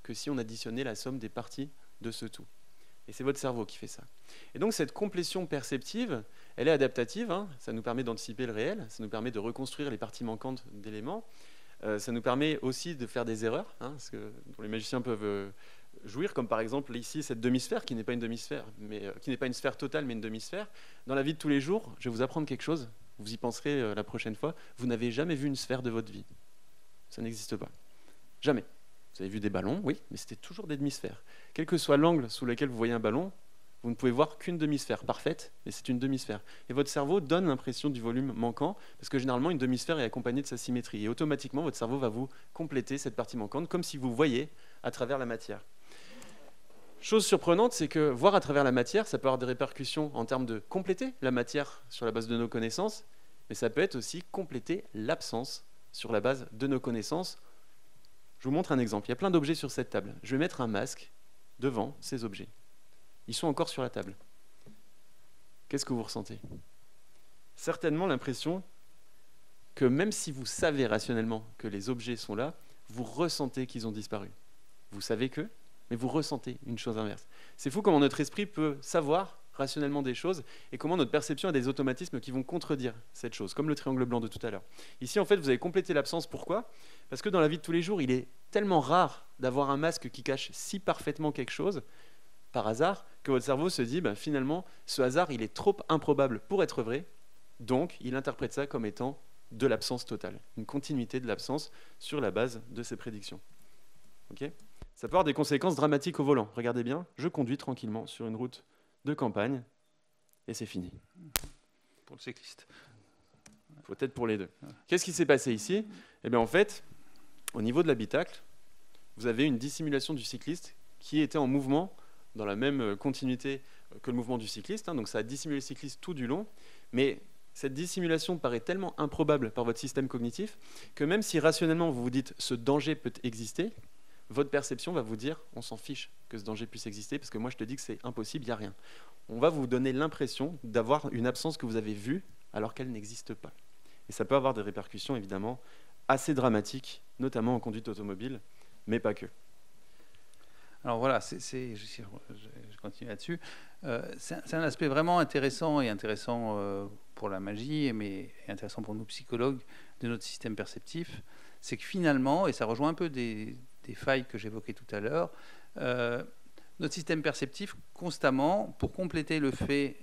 que si on additionnait la somme des parties de ce tout. Et c'est votre cerveau qui fait ça. Et donc cette complétion perceptive, elle est adaptative, ça nous permet d'anticiper le réel, ça nous permet de reconstruire les parties manquantes d'éléments, ça nous permet aussi de faire des erreurs, parce que dont les magiciens peuvent jouir, comme par exemple ici cette demi-sphère, qui n'est pas une demi-sphère, mais qui n'est pas une sphère totale, mais une demi-sphère. Dans la vie de tous les jours, je vais vous apprendre quelque chose, vous y penserez la prochaine fois, vous n'avez jamais vu une sphère de votre vie. Ça n'existe pas. Jamais. Vous avez vu des ballons, oui, mais c'était toujours des demi-sphères. Quel que soit l'angle sous lequel vous voyez un ballon, vous ne pouvez voir qu'une demi-sphère parfaite, mais c'est une demi-sphère. Et votre cerveau donne l'impression du volume manquant, parce que généralement, une demi-sphère est accompagnée de sa symétrie. Et automatiquement, votre cerveau va vous compléter cette partie manquante, comme si vous voyiez à travers la matière. Chose surprenante, c'est que voir à travers la matière, ça peut avoir des répercussions en termes de compléter la matière sur la base de nos connaissances, mais ça peut être aussi compléter l'absence sur la base de nos connaissances. Je vous montre un exemple. Il y a plein d'objets sur cette table. Je vais mettre un masque devant ces objets. Ils sont encore sur la table. Qu'est-ce que vous ressentez? Certainement l'impression que même si vous savez rationnellement que les objets sont là, vous ressentez qu'ils ont disparu. Vous savez que, mais vous ressentez une chose inverse. C'est fou comment notre esprit peut savoir rationnellement des choses et comment notre perception a des automatismes qui vont contredire cette chose, comme le triangle blanc de tout à l'heure. Ici, en fait, vous avez complété l'absence. Pourquoi? Parce que dans la vie de tous les jours, il est tellement rare d'avoir un masque qui cache si parfaitement quelque chose, par hasard, que votre cerveau se dit, finalement, ce hasard, il est trop improbable pour être vrai, donc il interprète ça comme étant de l'absence totale, une continuité de l'absence sur la base de ses prédictions. Okay? Ça peut avoir des conséquences dramatiques au volant. Regardez bien, je conduis tranquillement sur une route de campagne, et c'est fini. Pour le cycliste. Peut-être pour les deux. Qu'est-ce qui s'est passé ici? Eh bien, en fait, au niveau de l'habitacle, vous avez une dissimulation du cycliste qui était en mouvement dans la même continuité que le mouvement du cycliste. Donc ça a dissimulé le cycliste tout du long. Mais cette dissimulation paraît tellement improbable par votre système cognitif que même si rationnellement vous vous dites « ce danger peut exister », votre perception va vous dire « on s'en fiche que ce danger puisse exister parce que moi je te dis que c'est impossible, il n'y a rien ». On va vous donner l'impression d'avoir une absence que vous avez vue alors qu'elle n'existe pas. Et ça peut avoir des répercussions évidemment assez dramatiques, notamment en conduite automobile, mais pas que. Alors voilà, je continue là-dessus. C'est un aspect vraiment intéressant et intéressant pour la magie, mais intéressant pour nous psychologues de notre système perceptif. C'est que finalement, et ça rejoint un peu des failles que j'évoquais tout à l'heure, notre système perceptif, constamment, pour compléter le fait,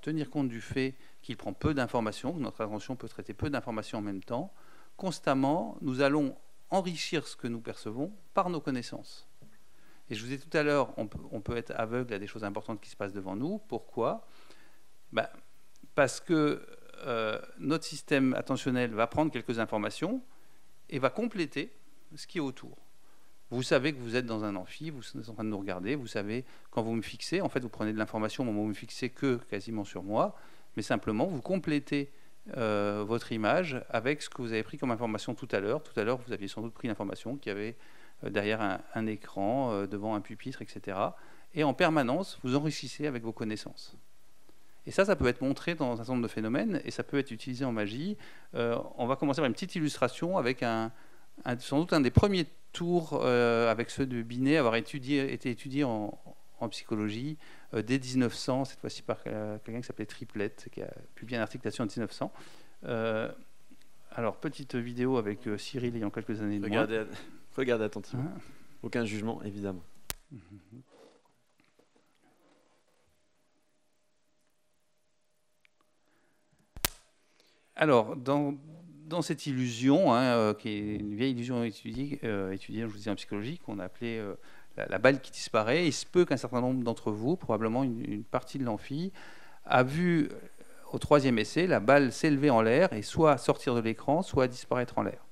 tenir compte du fait qu'il prend peu d'informations, que notre attention peut traiter peu d'informations en même temps, constamment, nous allons enrichir ce que nous percevons par nos connaissances. Et je vous ai dit tout à l'heure, on peut être aveugle à des choses importantes qui se passent devant nous. Pourquoi? Parce que notre système attentionnel va prendre quelques informations et va compléter ce qui est autour. Vous savez que vous êtes dans un amphi, vous êtes en train de nous regarder, vous savez, quand vous me fixez, en fait, vous prenez de l'information au moment où vous me fixez que quasiment sur moi, mais simplement, vous complétez votre image avec ce que vous avez pris comme information tout à l'heure. Tout à l'heure, vous aviez sans doute pris l'information qu'il y avait derrière un écran, devant un pupitre, etc. Et en permanence, vous enrichissez avec vos connaissances. Et ça peut être montré dans un certain nombre de phénomènes, et ça peut être utilisé en magie. On va commencer par une petite illustration avec sans doute un des premiers tours avec ceux de Binet avoir été étudié en psychologie dès 1900, cette fois-ci par quelqu'un qui s'appelait Triplett, qui a publié un article là-dessus en 1900. Alors, petite vidéo avec Cyril ayant quelques années de moins. Regardez attentivement. Aucun jugement, évidemment. Alors, dans cette illusion, qui est une vieille illusion étudiée, je vous dis en psychologie, qu'on a appelée la balle qui disparaît, il se peut qu'un certain nombre d'entre vous, probablement une partie de l'amphi, a vu au troisième essai la balle s'élever en l'air et soit sortir de l'écran, soit disparaître en l'air.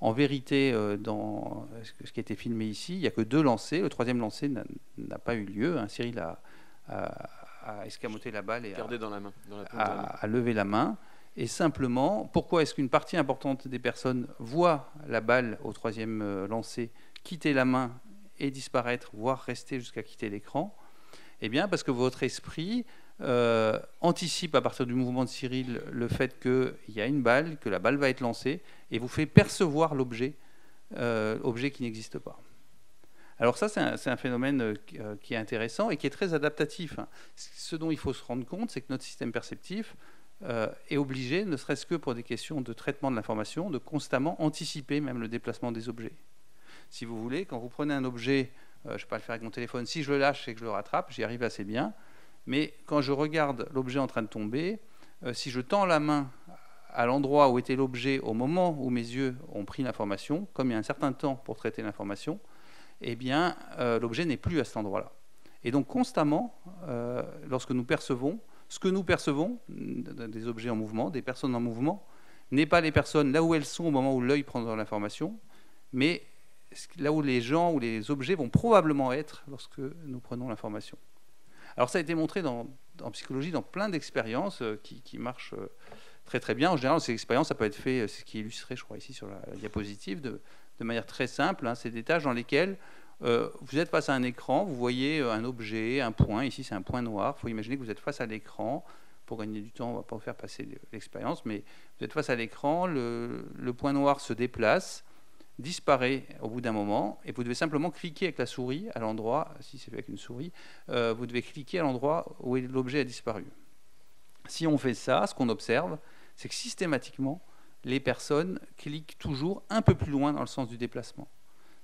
En vérité, dans ce qui a été filmé ici, il n'y a que 2 lancers. Le troisième lancer n'a pas eu lieu. Cyril a escamoté la balle et a levé la main. Et simplement, pourquoi est-ce qu'une partie importante des personnes voit la balle au troisième lancer quitter la main et disparaître, voire rester jusqu'à quitter l'écran? Eh bien, parce que votre esprit anticipe à partir du mouvement de Cyril le fait qu'il y a une balle, que la balle va être lancée, et vous fait percevoir l'objet qui n'existe pas. Alors ça, c'est un phénomène qui est intéressant et qui est très adaptatif. Ce dont il faut se rendre compte, c'est que notre système perceptif est obligé, ne serait-ce que pour des questions de traitement de l'information, de constamment anticiper même le déplacement des objets. Si vous voulez, quand vous prenez un objet, je ne vais pas le faire avec mon téléphone, si je le lâche et que je le rattrape, j'y arrive assez bien. Mais quand je regarde l'objet en train de tomber, si je tends la main à l'endroit où était l'objet au moment où mes yeux ont pris l'information, comme il y a un certain temps pour traiter l'information, eh bien, l'objet n'est plus à cet endroit-là. Et donc, constamment, lorsque nous percevons, ce que nous percevons, des objets en mouvement, des personnes en mouvement, n'est pas les personnes là où elles sont au moment où l'œil prend l'information, mais là où les gens ou les objets vont probablement être lorsque nous prenons l'information. Alors, ça a été montré en psychologie dans plein d'expériences qui marchent très très bien. En général, ces expériences, ça peut être fait, c'est ce qui est illustré, je crois, ici sur la diapositive, de manière très simple. Hein. C'est des tâches dans lesquelles vous êtes face à un écran, vous voyez un objet, un point. Ici, c'est un point noir. Il faut imaginer que vous êtes face à l'écran. Pour gagner du temps, on ne va pas vous faire passer l'expérience, mais vous êtes face à l'écran, le point noir se déplace, disparaît au bout d'un moment, et vous devez simplement cliquer avec la souris à l'endroit, si c'est fait avec une souris, vous devez cliquer à l'endroit où l'objet a disparu. Si on fait ça, ce qu'on observe, c'est que systématiquement, les personnes cliquent toujours un peu plus loin dans le sens du déplacement.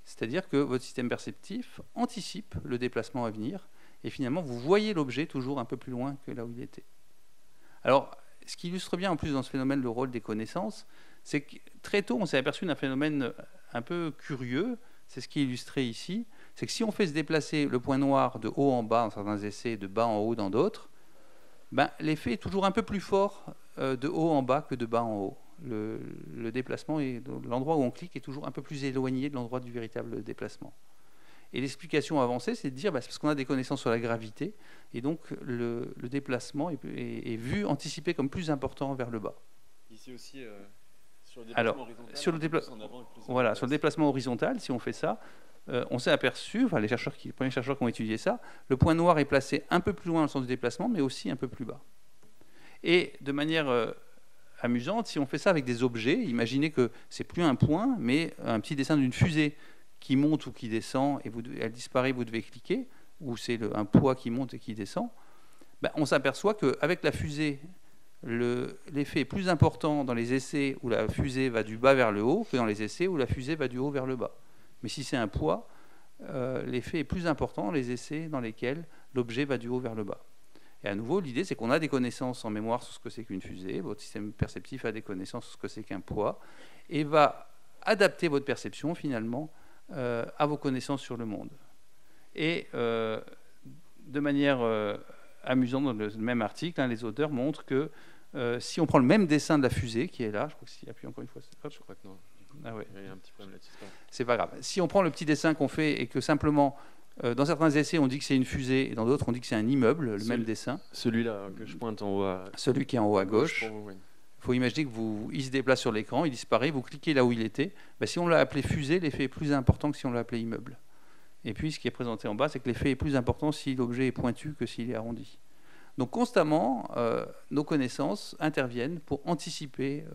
C'est-à-dire que votre système perceptif anticipe le déplacement à venir, et finalement, vous voyez l'objet toujours un peu plus loin que là où il était. Alors, ce qui illustre bien en plus dans ce phénomène le rôle des connaissances, c'est que très tôt, on s'est aperçu d'un phénomène un peu curieux, c'est ce qui est illustré ici, c'est que si on fait se déplacer le point noir de haut en bas dans certains essais et de bas en haut dans d'autres, ben, l'effet est toujours un peu plus fort de haut en bas que de bas en haut. Le déplacement, l'endroit où on clique est toujours un peu plus éloigné de l'endroit du véritable déplacement. Et l'explication avancée, c'est de dire, c'est parce qu'on a des connaissances sur la gravité, et donc le déplacement est vu, anticipé comme plus important vers le bas. Ici aussi, sur le déplacement horizontal, sur le déplacement horizontal, si on fait ça, on s'est aperçu, enfin les premiers chercheurs qui ont étudié ça, le point noir est placé un peu plus loin dans le sens du déplacement, mais aussi un peu plus bas. Et de manière amusante, si on fait ça avec des objets, imaginez que c'est plus un point, mais un petit dessin d'une fusée qui monte ou qui descend, et elle disparaît, vous devez cliquer, ou c'est un poids qui monte et qui descend, on s'aperçoit qu'avec la fusée, l'effet est plus important dans les essais où la fusée va du bas vers le haut que dans les essais où la fusée va du haut vers le bas. Mais si c'est un poids, l'effet est plus important dans les essais dans lesquels l'objet va du haut vers le bas. Et à nouveau, l'idée, c'est qu'on a des connaissances en mémoire sur ce que c'est qu'une fusée, votre système perceptif a des connaissances sur ce que c'est qu'un poids, et va adapter votre perception, finalement, à vos connaissances sur le monde. Et de manière amusante, dans le même article, les auteurs montrent que si on prend le même dessin de la fusée, qui est là, je crois que s'il appuie encore une fois... Hop. Je crois que non. Ah ouais. Il y a un petit problème là-dessus. C'est pas grave. Si on prend le petit dessin qu'on fait et que simplement, dans certains essais, on dit que c'est une fusée et dans d'autres, on dit que c'est un immeuble, même dessin. Celui-là que je pointe en haut Celui qui est en haut à gauche. Oui. Il faut imaginer il se déplace sur l'écran, il disparaît, vous cliquez là où il était. Si on l'a appelé fusée, l'effet est plus important que si on l'a appelé immeuble. Et puis, ce qui est présenté en bas, c'est que l'effet est plus important si l'objet est pointu que s'il est arrondi. Donc, constamment, nos connaissances interviennent pour anticiper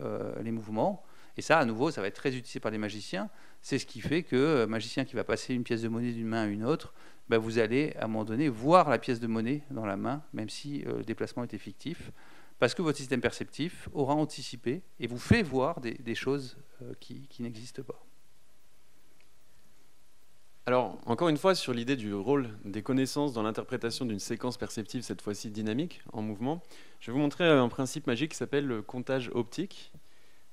les mouvements. Et ça, à nouveau, ça va être très utilisé par les magiciens. C'est ce qui fait que un magicien qui va passer une pièce de monnaie d'une main à une autre, vous allez, à un moment donné, voir la pièce de monnaie dans la main, même si le déplacement était fictif, parce que votre système perceptif aura anticipé et vous fait voir des choses qui n'existent pas. Alors, encore une fois, sur l'idée du rôle des connaissances dans l'interprétation d'une séquence perceptive, cette fois-ci dynamique, en mouvement, je vais vous montrer un principe magique qui s'appelle le comptage optique.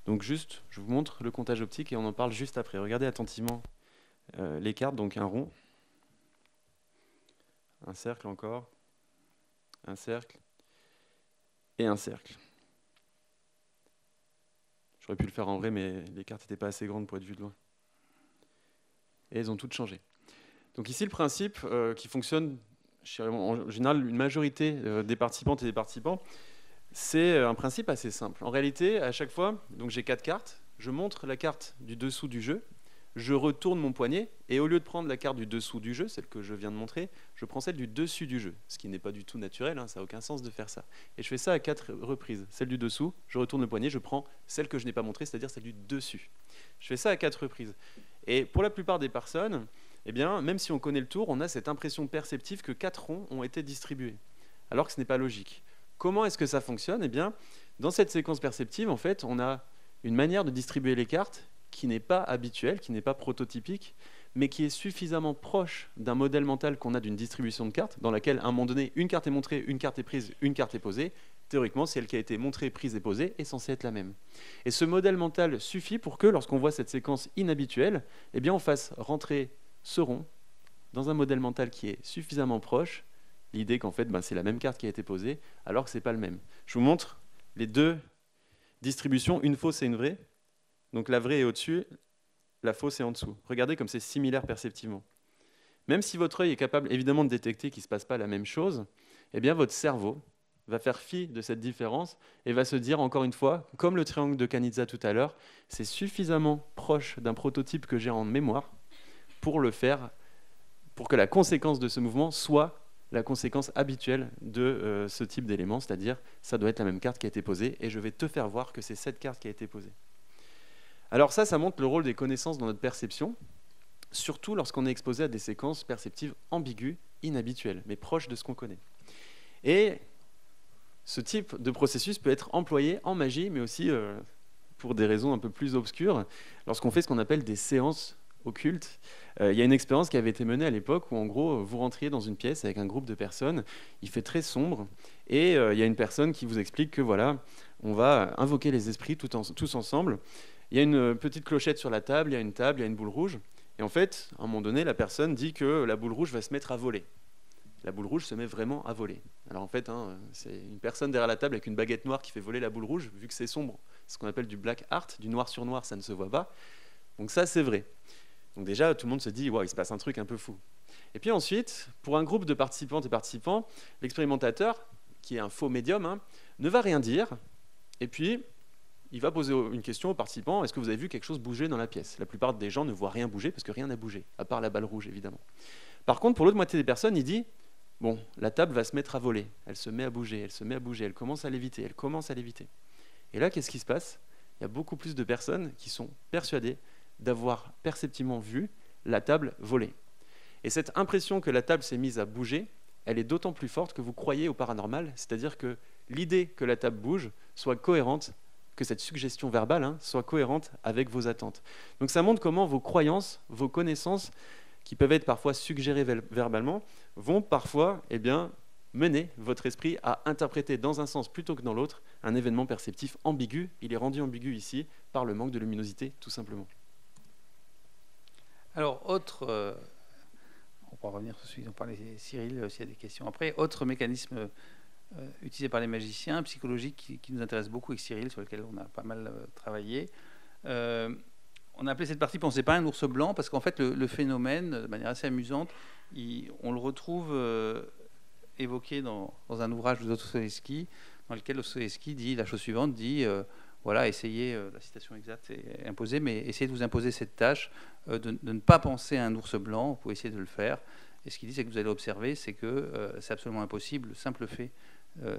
Donc juste, je vous montre le comptage optique et on en parle juste après. Regardez attentivement les cartes, donc un rond, un cercle encore, un cercle et un cercle. J'aurais pu le faire en vrai, mais les cartes n'étaient pas assez grandes pour être vues de loin. Et elles ont toutes changé. Donc ici, le principe qui fonctionne, en général, une majorité des participantes et des participants, c'est un principe assez simple. En réalité, à chaque fois, donc j'ai 4 cartes, je montre la carte du dessous du jeu, je retourne mon poignet, et au lieu de prendre la carte du dessous du jeu, celle que je viens de montrer, je prends celle du dessus du jeu, ce qui n'est pas du tout naturel, ça n'a aucun sens de faire ça. Et je fais ça à 4 reprises. Celle du dessous, je retourne le poignet, je prends celle que je n'ai pas montrée, c'est-à-dire celle du dessus. Je fais ça à 4 reprises. Et pour la plupart des personnes, même si on connaît le tour, on a cette impression perceptive que 4 ronds ont été distribués, alors que ce n'est pas logique. Comment est-ce que ça fonctionne ? Dans cette séquence perceptive, en fait, on a une manière de distribuer les cartes qui n'est pas habituelle, qui n'est pas prototypique, mais qui est suffisamment proche d'un modèle mental qu'on a d'une distribution de cartes, dans laquelle, à un moment donné, une carte est montrée, une carte est prise, une carte est posée, théoriquement, si elle qui a été montrée, prise et posée, est censée être la même. Et ce modèle mental suffit pour que, lorsqu'on voit cette séquence inhabituelle, eh bien, on fasse rentrer ce rond dans un modèle mental qui est suffisamment proche, l'idée qu'en fait, c'est la même carte qui a été posée, alors que ce n'est pas le même. Je vous montre les deux distributions, une fausse et une vraie. Donc la vraie est au-dessus, la fausse est en dessous. Regardez comme c'est similaire perceptivement. Même si votre œil est capable évidemment de détecter qu'il ne se passe pas la même chose, eh bien votre cerveau va faire fi de cette différence et va se dire encore une fois, comme le triangle de Kanizsa tout à l'heure, c'est suffisamment proche d'un prototype que j'ai en mémoire pour que la conséquence de ce mouvement soit la conséquence habituelle de ce type d'élément, c'est-à-dire ça doit être la même carte qui a été posée et je vais te faire voir que c'est cette carte qui a été posée. Alors ça montre le rôle des connaissances dans notre perception, surtout lorsqu'on est exposé à des séquences perceptives ambiguës, inhabituelles, mais proches de ce qu'on connaît. Et ce type de processus peut être employé en magie, mais aussi pour des raisons un peu plus obscures, lorsqu'on fait ce qu'on appelle des séances occultes. Il y a une expérience qui avait été menée à l'époque où, en gros, vous rentriez dans une pièce avec un groupe de personnes, il fait très sombre, et il y a une personne qui vous explique que voilà, on va invoquer les esprits tous ensemble. Il y a une petite clochette sur la table, il y a une boule rouge, et en fait, à un moment donné, la personne dit que la boule rouge va se mettre à voler. La boule rouge se met vraiment à voler. Alors en fait, c'est une personne derrière la table avec une baguette noire qui fait voler la boule rouge, vu que c'est sombre. C'est ce qu'on appelle du black art, du noir sur noir, ça ne se voit pas. Donc ça, c'est vrai. Donc déjà, tout le monde se dit, wow, il se passe un truc un peu fou. Et puis ensuite, pour un groupe de participantes et participants, l'expérimentateur, qui est un faux médium, ne va rien dire, et puis il va poser une question aux participants, est-ce que vous avez vu quelque chose bouger dans la pièce? La plupart des gens ne voient rien bouger, parce que rien n'a bougé, à part la balle rouge, évidemment. Par contre, pour l'autre moitié des personnes, il dit, bon, la table va se mettre à voler, elle se met à bouger, elle commence à léviter, Et là, qu'est-ce qui se passe? Il y a beaucoup plus de personnes qui sont persuadées d'avoir perceptivement vu la table voler. Et cette impression que la table s'est mise à bouger, elle est d'autant plus forte que vous croyez au paranormal, c'est-à-dire que l'idée que la table bouge soit cohérente, que cette suggestion verbale soit cohérente avec vos attentes. Donc ça montre comment vos croyances, vos connaissances, qui peuvent être parfois suggérées verbalement, vont parfois mener votre esprit à interpréter dans un sens plutôt que dans l'autre un événement perceptif ambigu. Il est rendu ambigu ici par le manque de luminosité, tout simplement. Alors, on pourra revenir sur celui dont parlait Cyril s'il y a des questions après. Autre mécanisme utilisé par les magiciens, psychologique, qui nous intéresse beaucoup avec Cyril, sur lequel on a pas mal travaillé. On a appelé cette partie, pensez pas un ours blanc, parce qu'en fait, le phénomène, de manière assez amusante, on le retrouve évoqué dans un ouvrage de Dostoïevski, dans lequel Dostoïevski dit la chose suivante, voilà, essayez, la citation exacte est imposée, mais essayez de vous imposer cette tâche de ne pas penser à un ours blanc, vous pouvez essayer de le faire. Et ce qu'il dit, c'est que vous allez observer, c'est que c'est absolument impossible. Le simple fait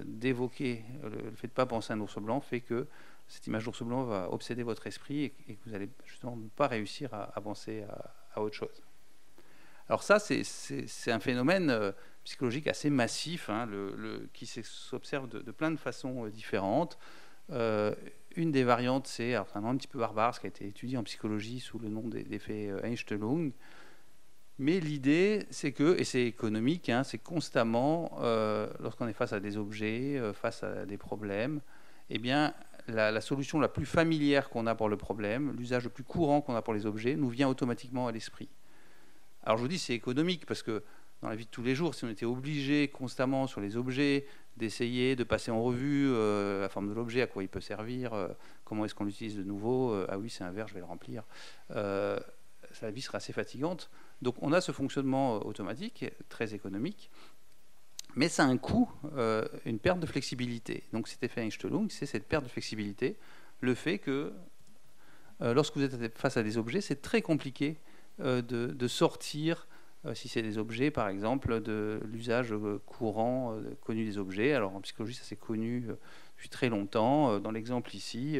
d'évoquer le fait de ne pas penser à un ours blanc fait que cette image d'ours blanc va obséder votre esprit et que vous allez justement ne pas réussir à penser à autre chose. Alors ça, c'est un phénomène psychologique assez massif, qui s'observe de plein de façons différentes. Une des variantes, c'est un nom un petit peu barbare, ce qui a été étudié en psychologie sous le nom d'effet Einstellung. Mais l'idée, c'est que, et c'est économique, c'est constamment, lorsqu'on est face à des objets, face à des problèmes, eh bien, la solution la plus familière qu'on a pour le problème, l'usage le plus courant qu'on a pour les objets, nous vient automatiquement à l'esprit. Alors je vous dis, c'est économique, parce que dans la vie de tous les jours, si on était obligé constamment sur les objets d'essayer de passer en revue la forme de l'objet, à quoi il peut servir, comment est-ce qu'on l'utilise de nouveau, ah oui, c'est un verre, je vais le remplir, la vie serait assez fatigante. Donc on a ce fonctionnement automatique, très économique, mais ça a un coût, une perte de flexibilité. Donc cet effet Einstellung, c'est cette perte de flexibilité, le fait que lorsque vous êtes face à des objets, c'est très compliqué de sortir, si c'est des objets par exemple, de l'usage courant connu des objets. Alors en psychologie, ça c'est connu depuis très longtemps. Dans l'exemple ici,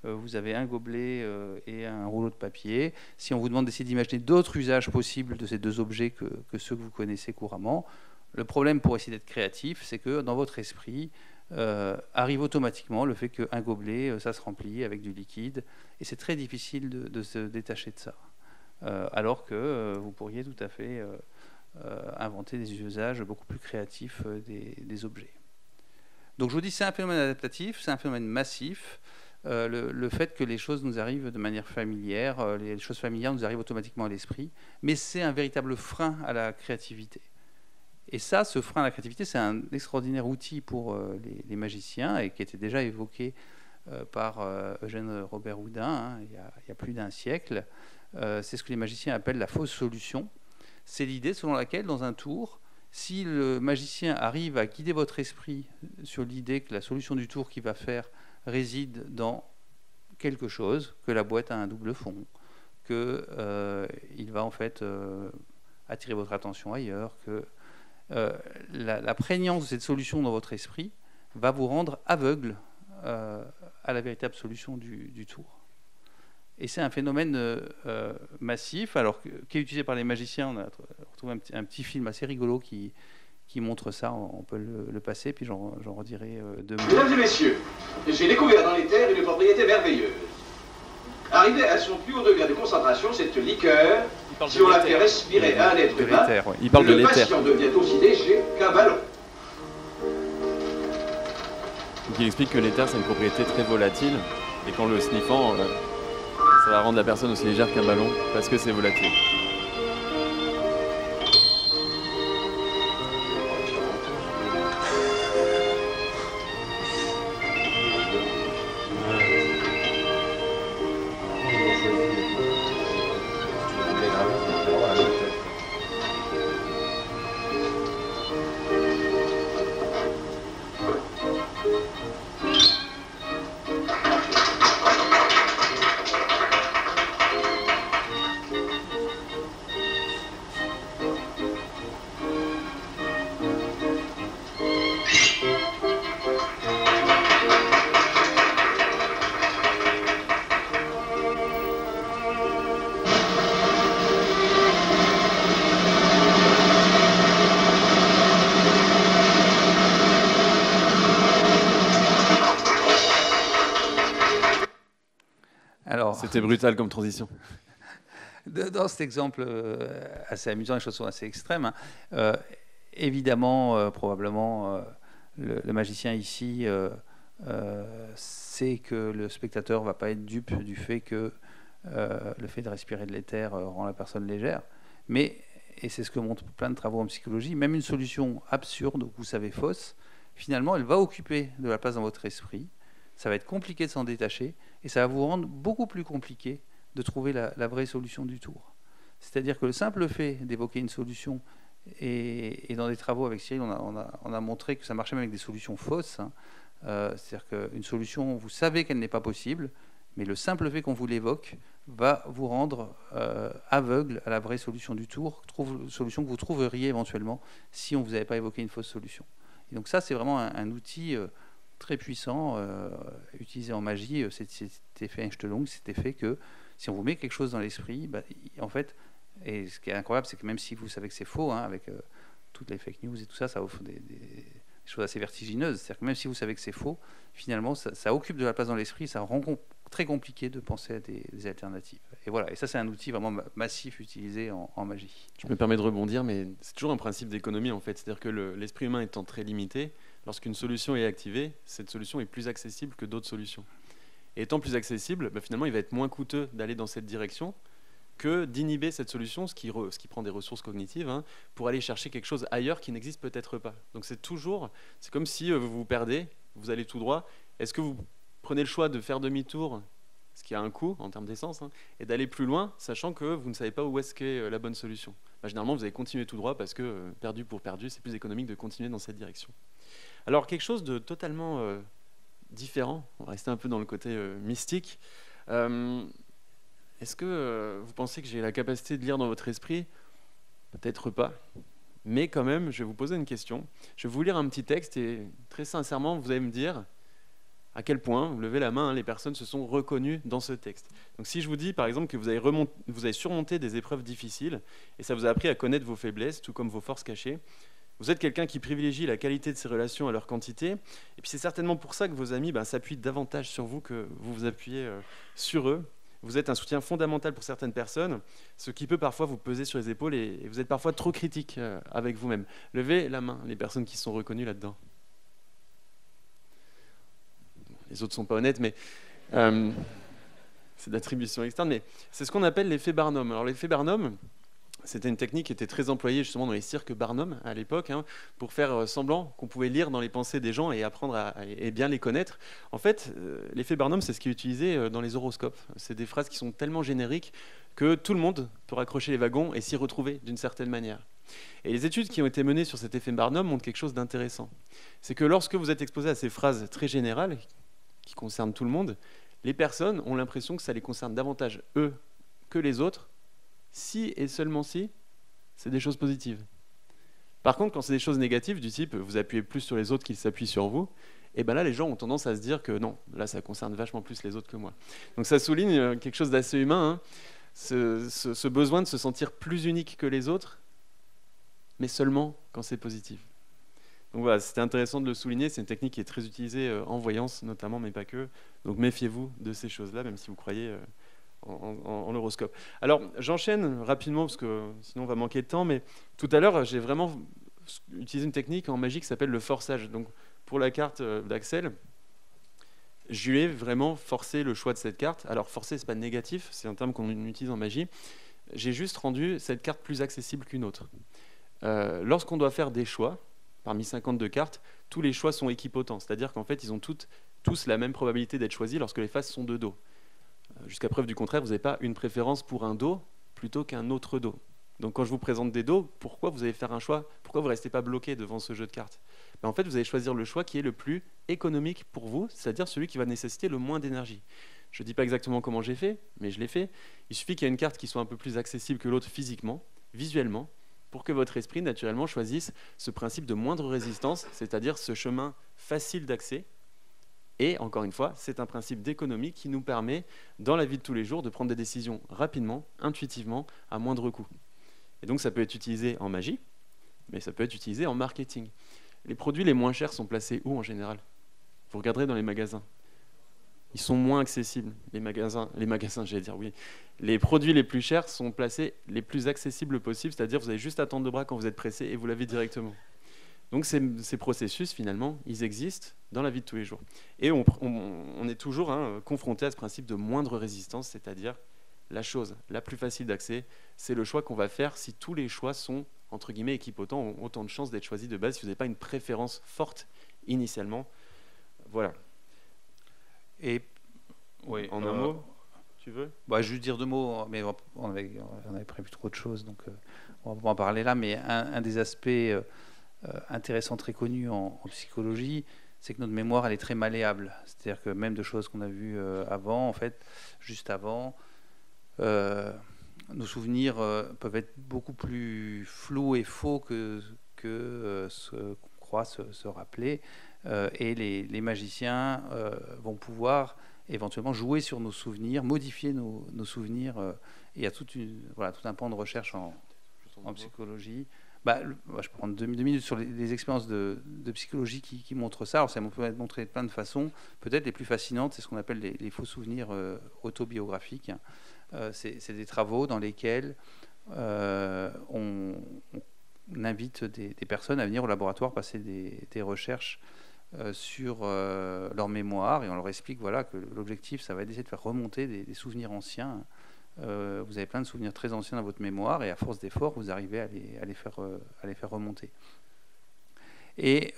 vous avez un gobelet et un rouleau de papier. Si on vous demande d'essayer d'imaginer d'autres usages possibles de ces deux objets que ceux que vous connaissez couramment, le problème pour essayer d'être créatif, c'est que dans votre esprit arrive automatiquement le fait qu'un gobelet, ça se remplit avec du liquide, et c'est très difficile de se détacher de ça. Alors que vous pourriez tout à fait inventer des usages beaucoup plus créatifs des objets. Donc je vous dis, c'est un phénomène adaptatif, c'est un phénomène massif. Le fait que les choses nous arrivent de manière familière, les choses familières nous arrivent automatiquement à l'esprit, mais c'est un véritable frein à la créativité. Et ça, ce frein à la créativité, c'est un extraordinaire outil pour les magiciens, et qui était déjà évoqué par Eugène Robert Houdin, hein, il y a plus d'un siècle. C'est ce que les magiciens appellent la fausse solution. C'est l'idée selon laquelle, dans un tour, si le magicien arrive à guider votre esprit sur l'idée que la solution du tour qu'il va faire réside dans quelque chose, que la boîte a un double fond, qu'il va en fait attirer votre attention ailleurs, que la prégnance de cette solution dans votre esprit va vous rendre aveugle à la véritable solution du tour. Et c'est un phénomène massif, alors qui est utilisé par les magiciens. On a retrouvé un petit film assez rigolo qui montre ça. On peut le passer, puis j'en redirai deux mots. Mesdames et messieurs, j'ai découvert dans les terres une propriété merveilleuse. Arrivée à son plus haut degré de concentration, cette liqueur, si on la fait respirer à un être humain, il parle de le l'éther. patient devient aussi léger qu'un ballon. Donc il explique que l'éther, c'est une propriété très volatile, et qu'en le sniffant, ça va rendre la personne aussi légère qu'un ballon, parce que c'est volatile. C'était brutal comme transition. Dans cet exemple assez amusant, les choses sont assez extrêmes, hein. Évidemment, probablement, le magicien ici sait que le spectateur ne va pas être dupe du fait que le fait de respirer de l'éther rend la personne légère. Mais, et c'est ce que montrent plein de travaux en psychologie, même une solution absurde, ou vous savez fausse, finalement, elle va occuper de la place dans votre esprit. Ça va être compliqué de s'en détacher, et ça va vous rendre beaucoup plus compliqué de trouver la vraie solution du tour. C'est-à-dire que le simple fait d'évoquer une solution, et dans des travaux avec Cyril, on a montré que ça marchait même avec des solutions fausses, hein. C'est-à-dire qu'une solution, vous savez qu'elle n'est pas possible, mais le simple fait qu'on vous l'évoque va vous rendre aveugle à la vraie solution du tour, solution que vous trouveriez éventuellement si on ne vous avait pas évoqué une fausse solution. Et donc ça, c'est vraiment un outil très puissant, utilisé en magie, cet effet Einstellung, cet effet que si on vous met quelque chose dans l'esprit, en fait, et ce qui est incroyable, c'est que même si vous savez que c'est faux, hein, avec toutes les fake news et tout ça, ça offre des choses assez vertigineuses. C'est-à-dire que même si vous savez que c'est faux, finalement, ça occupe de la place dans l'esprit, ça rend très compliqué de penser à des alternatives. Et voilà, et ça, c'est un outil vraiment massif utilisé en magie. Je me permets de rebondir, mais c'est toujours un principe d'économie, en fait. C'est-à-dire que l'esprit humain étant très limité, lorsqu'une solution est activée, cette solution est plus accessible que d'autres solutions. Et étant plus accessible, finalement, il va être moins coûteux d'aller dans cette direction que d'inhiber cette solution, ce qui prend des ressources cognitives, hein, pour aller chercher quelque chose ailleurs qui n'existe peut-être pas. Donc c'est comme si vous vous perdez, vous allez tout droit. Est-ce que vous prenez le choix de faire demi-tour, ce qui a un coût en termes d'essence, hein, et d'aller plus loin, sachant que vous ne savez pas où est-ce qu'est la bonne solution? Généralement, vous allez continuer tout droit parce que perdu pour perdu, c'est plus économique de continuer dans cette direction. Alors quelque chose de totalement différent, on va rester un peu dans le côté mystique. Est-ce que vous pensez que j'ai la capacité de lire dans votre esprit? Peut-être pas. Mais quand même, je vais vous poser une question. Je vais vous lire un petit texte et très sincèrement, vous allez me dire à quel point, vous levez la main, hein, les personnes se sont reconnues dans ce texte. Donc si je vous dis par exemple que vous avez surmonté des épreuves difficiles et ça vous a appris à connaître vos faiblesses, tout comme vos forces cachées, vous êtes quelqu'un qui privilégie la qualité de ses relations à leur quantité, et puis c'est certainement pour ça que vos amis s'appuient davantage sur vous que vous vous appuyez sur eux. Vous êtes un soutien fondamental pour certaines personnes, ce qui peut parfois vous peser sur les épaules et vous êtes parfois trop critique avec vous-même. Levez la main, les personnes qui sont reconnues là-dedans. les autres ne sont pas honnêtes, mais c'est d'attribution externe, mais c'est ce qu'on appelle l'effet Barnum. Alors l'effet Barnum, c'était une technique qui était très employée justement dans les cirques Barnum à l'époque, pour faire semblant qu'on pouvait lire dans les pensées des gens et apprendre et bien les connaître. En fait, l'effet Barnum, c'est ce qui est utilisé dans les horoscopes. C'est des phrases qui sont tellement génériques que tout le monde peut raccrocher les wagons et s'y retrouver d'une certaine manière. Et les études qui ont été menées sur cet effet Barnum montrent quelque chose d'intéressant. C'est que lorsque vous êtes exposé à ces phrases très générales, qui concernent tout le monde, les personnes ont l'impression que ça les concerne davantage eux que les autres, si et seulement si c'est des choses positives. Par contre, quand c'est des choses négatives, du type vous appuyez plus sur les autres qu'ils s'appuient sur vous, et ben là les gens ont tendance à se dire que non, là ça concerne vachement plus les autres que moi. Donc ça souligne quelque chose d'assez humain, ce besoin de se sentir plus unique que les autres, mais seulement quand c'est positif. Donc voilà, c'était intéressant de le souligner, c'est une technique qui est très utilisée en voyance notamment, mais pas que. Donc méfiez-vous de ces choses-là, même si vous croyez en l'horoscope. Alors j'enchaîne rapidement, parce que sinon on va manquer de temps, mais tout à l'heure j'ai vraiment utilisé une technique en magie qui s'appelle le forçage. Donc pour la carte d'Axel, je lui ai vraiment forcé le choix de cette carte. Alors forcer, c'est pas négatif, c'est un terme qu'on utilise en magie. J'ai juste rendu cette carte plus accessible qu'une autre. Lorsqu'on doit faire des choix, parmi 52 cartes, tous les choix sont équipotents, c'est-à-dire qu'en fait, ils ont tous la même probabilité d'être choisis lorsque les faces sont de dos. Jusqu'à preuve du contraire, vous n'avez pas une préférence pour un dos plutôt qu'un autre dos. Donc quand je vous présente des dos, pourquoi vous allez faire un choix? Pourquoi vous ne restez pas bloqué devant ce jeu de cartes? En fait, vous allez choisir le choix qui est le plus économique pour vous, c'est-à-dire celui qui va nécessiter le moins d'énergie. Je ne dis pas exactement comment j'ai fait, mais je l'ai fait. Il suffit qu'il y ait une carte qui soit un peu plus accessible que l'autre physiquement, visuellement, pour que votre esprit, naturellement, choisisse ce principe de moindre résistance, c'est-à-dire ce chemin facile d'accès. Et, encore une fois, c'est un principe d'économie qui nous permet, dans la vie de tous les jours, de prendre des décisions rapidement, intuitivement, à moindre coût. Et donc, ça peut être utilisé en magie, mais ça peut être utilisé en marketing. Les produits les moins chers sont placés où, en général? Vous regarderez dans les magasins. Ils sont moins accessibles. Les magasins, j'allais dire oui. Les produits les plus chers sont placés les plus accessibles possibles, c'est-à-dire vous avez juste à tendre le bras quand vous êtes pressé et vous l'avez directement. Donc ces processus, finalement, ils existent dans la vie de tous les jours. Et on est toujours confronté à ce principe de moindre résistance, c'est-à-dire la chose la plus facile d'accès, c'est le choix qu'on va faire si tous les choix sont, entre guillemets, équipotents, ont autant de chances d'être choisis de base, si vous n'avez pas une préférence forte initialement. Voilà. Et oui, en un mot, tu veux? Je vais juste dire 2 mots, mais on avait prévu trop de choses, donc on va pas en parler là. Mais un des aspects intéressants, très connus en psychologie, c'est que notre mémoire, elle est très malléable. C'est-à-dire que même de choses qu'on a vues avant, en fait, juste avant, nos souvenirs peuvent être beaucoup plus flous et faux que ce qu'on croit se rappeler. Et les magiciens vont pouvoir éventuellement jouer sur nos souvenirs, modifier nos souvenirs. Et il y a tout un pan de recherche en psychologie. Je peux prendre 2 minutes sur les expériences de psychologie qui montrent ça. Alors ça peut être montré de plein de façons. Peut-être les plus fascinantes, c'est ce qu'on appelle les faux souvenirs autobiographiques. C'est des travaux dans lesquels on invite des personnes à venir au laboratoire passer des recherches sur leur mémoire, et on leur explique que l'objectif, ça va être d'essayer de faire remonter des souvenirs anciens. Vous avez plein de souvenirs très anciens dans votre mémoire, et à force d'efforts, vous arrivez à les faire remonter. Et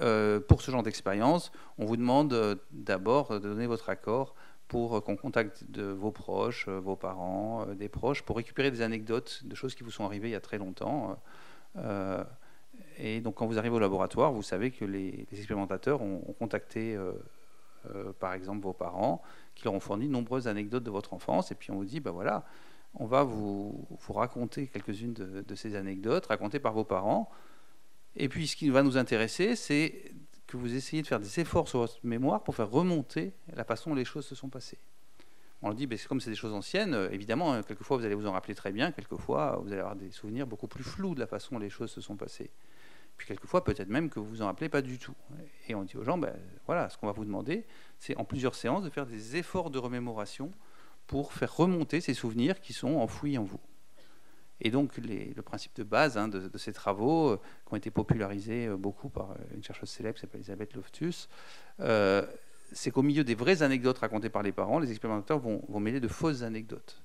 pour ce genre d'expérience, on vous demande d'abord de donner votre accord pour qu'on contacte vos proches, vos parents, des proches, pour récupérer des anecdotes de choses qui vous sont arrivées il y a très longtemps. Et donc quand vous arrivez au laboratoire, vous savez que les expérimentateurs ont contacté par exemple vos parents, qui leur ont fourni de nombreuses anecdotes de votre enfance, et puis on vous dit, on va vous raconter quelques-unes de ces anecdotes, racontées par vos parents, et puis ce qui va nous intéresser, c'est que vous essayez de faire des efforts sur votre mémoire pour faire remonter la façon dont les choses se sont passées. On leur dit, comme c'est des choses anciennes, évidemment, quelquefois vous allez vous en rappeler très bien, quelquefois vous allez avoir des souvenirs beaucoup plus flous de la façon dont les choses se sont passées. Puis quelquefois, peut-être même que vous vous en rappelez pas du tout. Et on dit aux gens, ce qu'on va vous demander, c'est en plusieurs séances de faire des efforts de remémoration pour faire remonter ces souvenirs qui sont enfouis en vous. Et donc le principe de base de ces travaux, qui ont été popularisés beaucoup par une chercheuse célèbre qui s'appelle Elisabeth Loftus, c'est qu'au milieu des vraies anecdotes racontées par les parents, les expérimentateurs vont mêler de fausses anecdotes.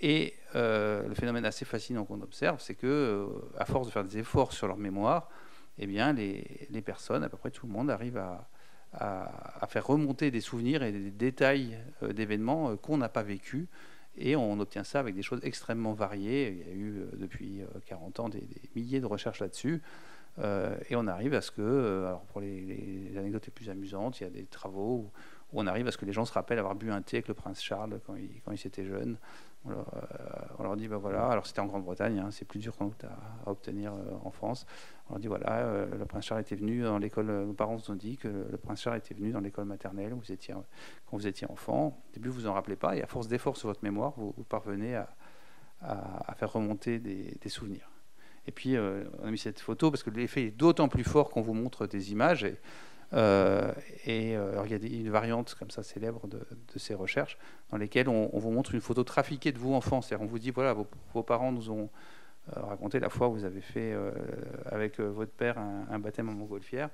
Et le phénomène assez fascinant qu'on observe, c'est que à force de faire des efforts sur leur mémoire, eh bien, les personnes, à peu près tout le monde, arrive à faire remonter des souvenirs et des détails d'événements qu'on n'a pas vécus. Et on obtient ça avec des choses extrêmement variées. Il y a eu depuis 40 ans des milliers de recherches là-dessus. Et on arrive à ce que, alors pour les anecdotes les plus amusantes, il y a des travaux où on arrive à ce que les gens se rappellent avoir bu un thé avec le prince Charles quand ils étaient jeunes. On leur dit, ben voilà, alors c'était en Grande-Bretagne, hein, c'est plus dur sans doute à obtenir en France. On leur dit, voilà, le prince Charles était venu dans l'école, nos parents nous ont dit que le prince Charles était venu dans l'école maternelle quand vous étiez enfant. Au début, vous vous en rappelez pas, et à force d'efforts sur votre mémoire, vous parvenez à faire remonter des souvenirs. Et puis, on a mis cette photo parce que l'effet est d'autant plus fort qu'on vous montre des images. Alors, il y a une variante comme ça célèbre de ces recherches dans lesquelles on vous montre une photo trafiquée de vous enfant. C'est-à-dire on vous dit, voilà, vos parents nous ont raconté la fois où vous avez fait avec votre père un baptême en montgolfière.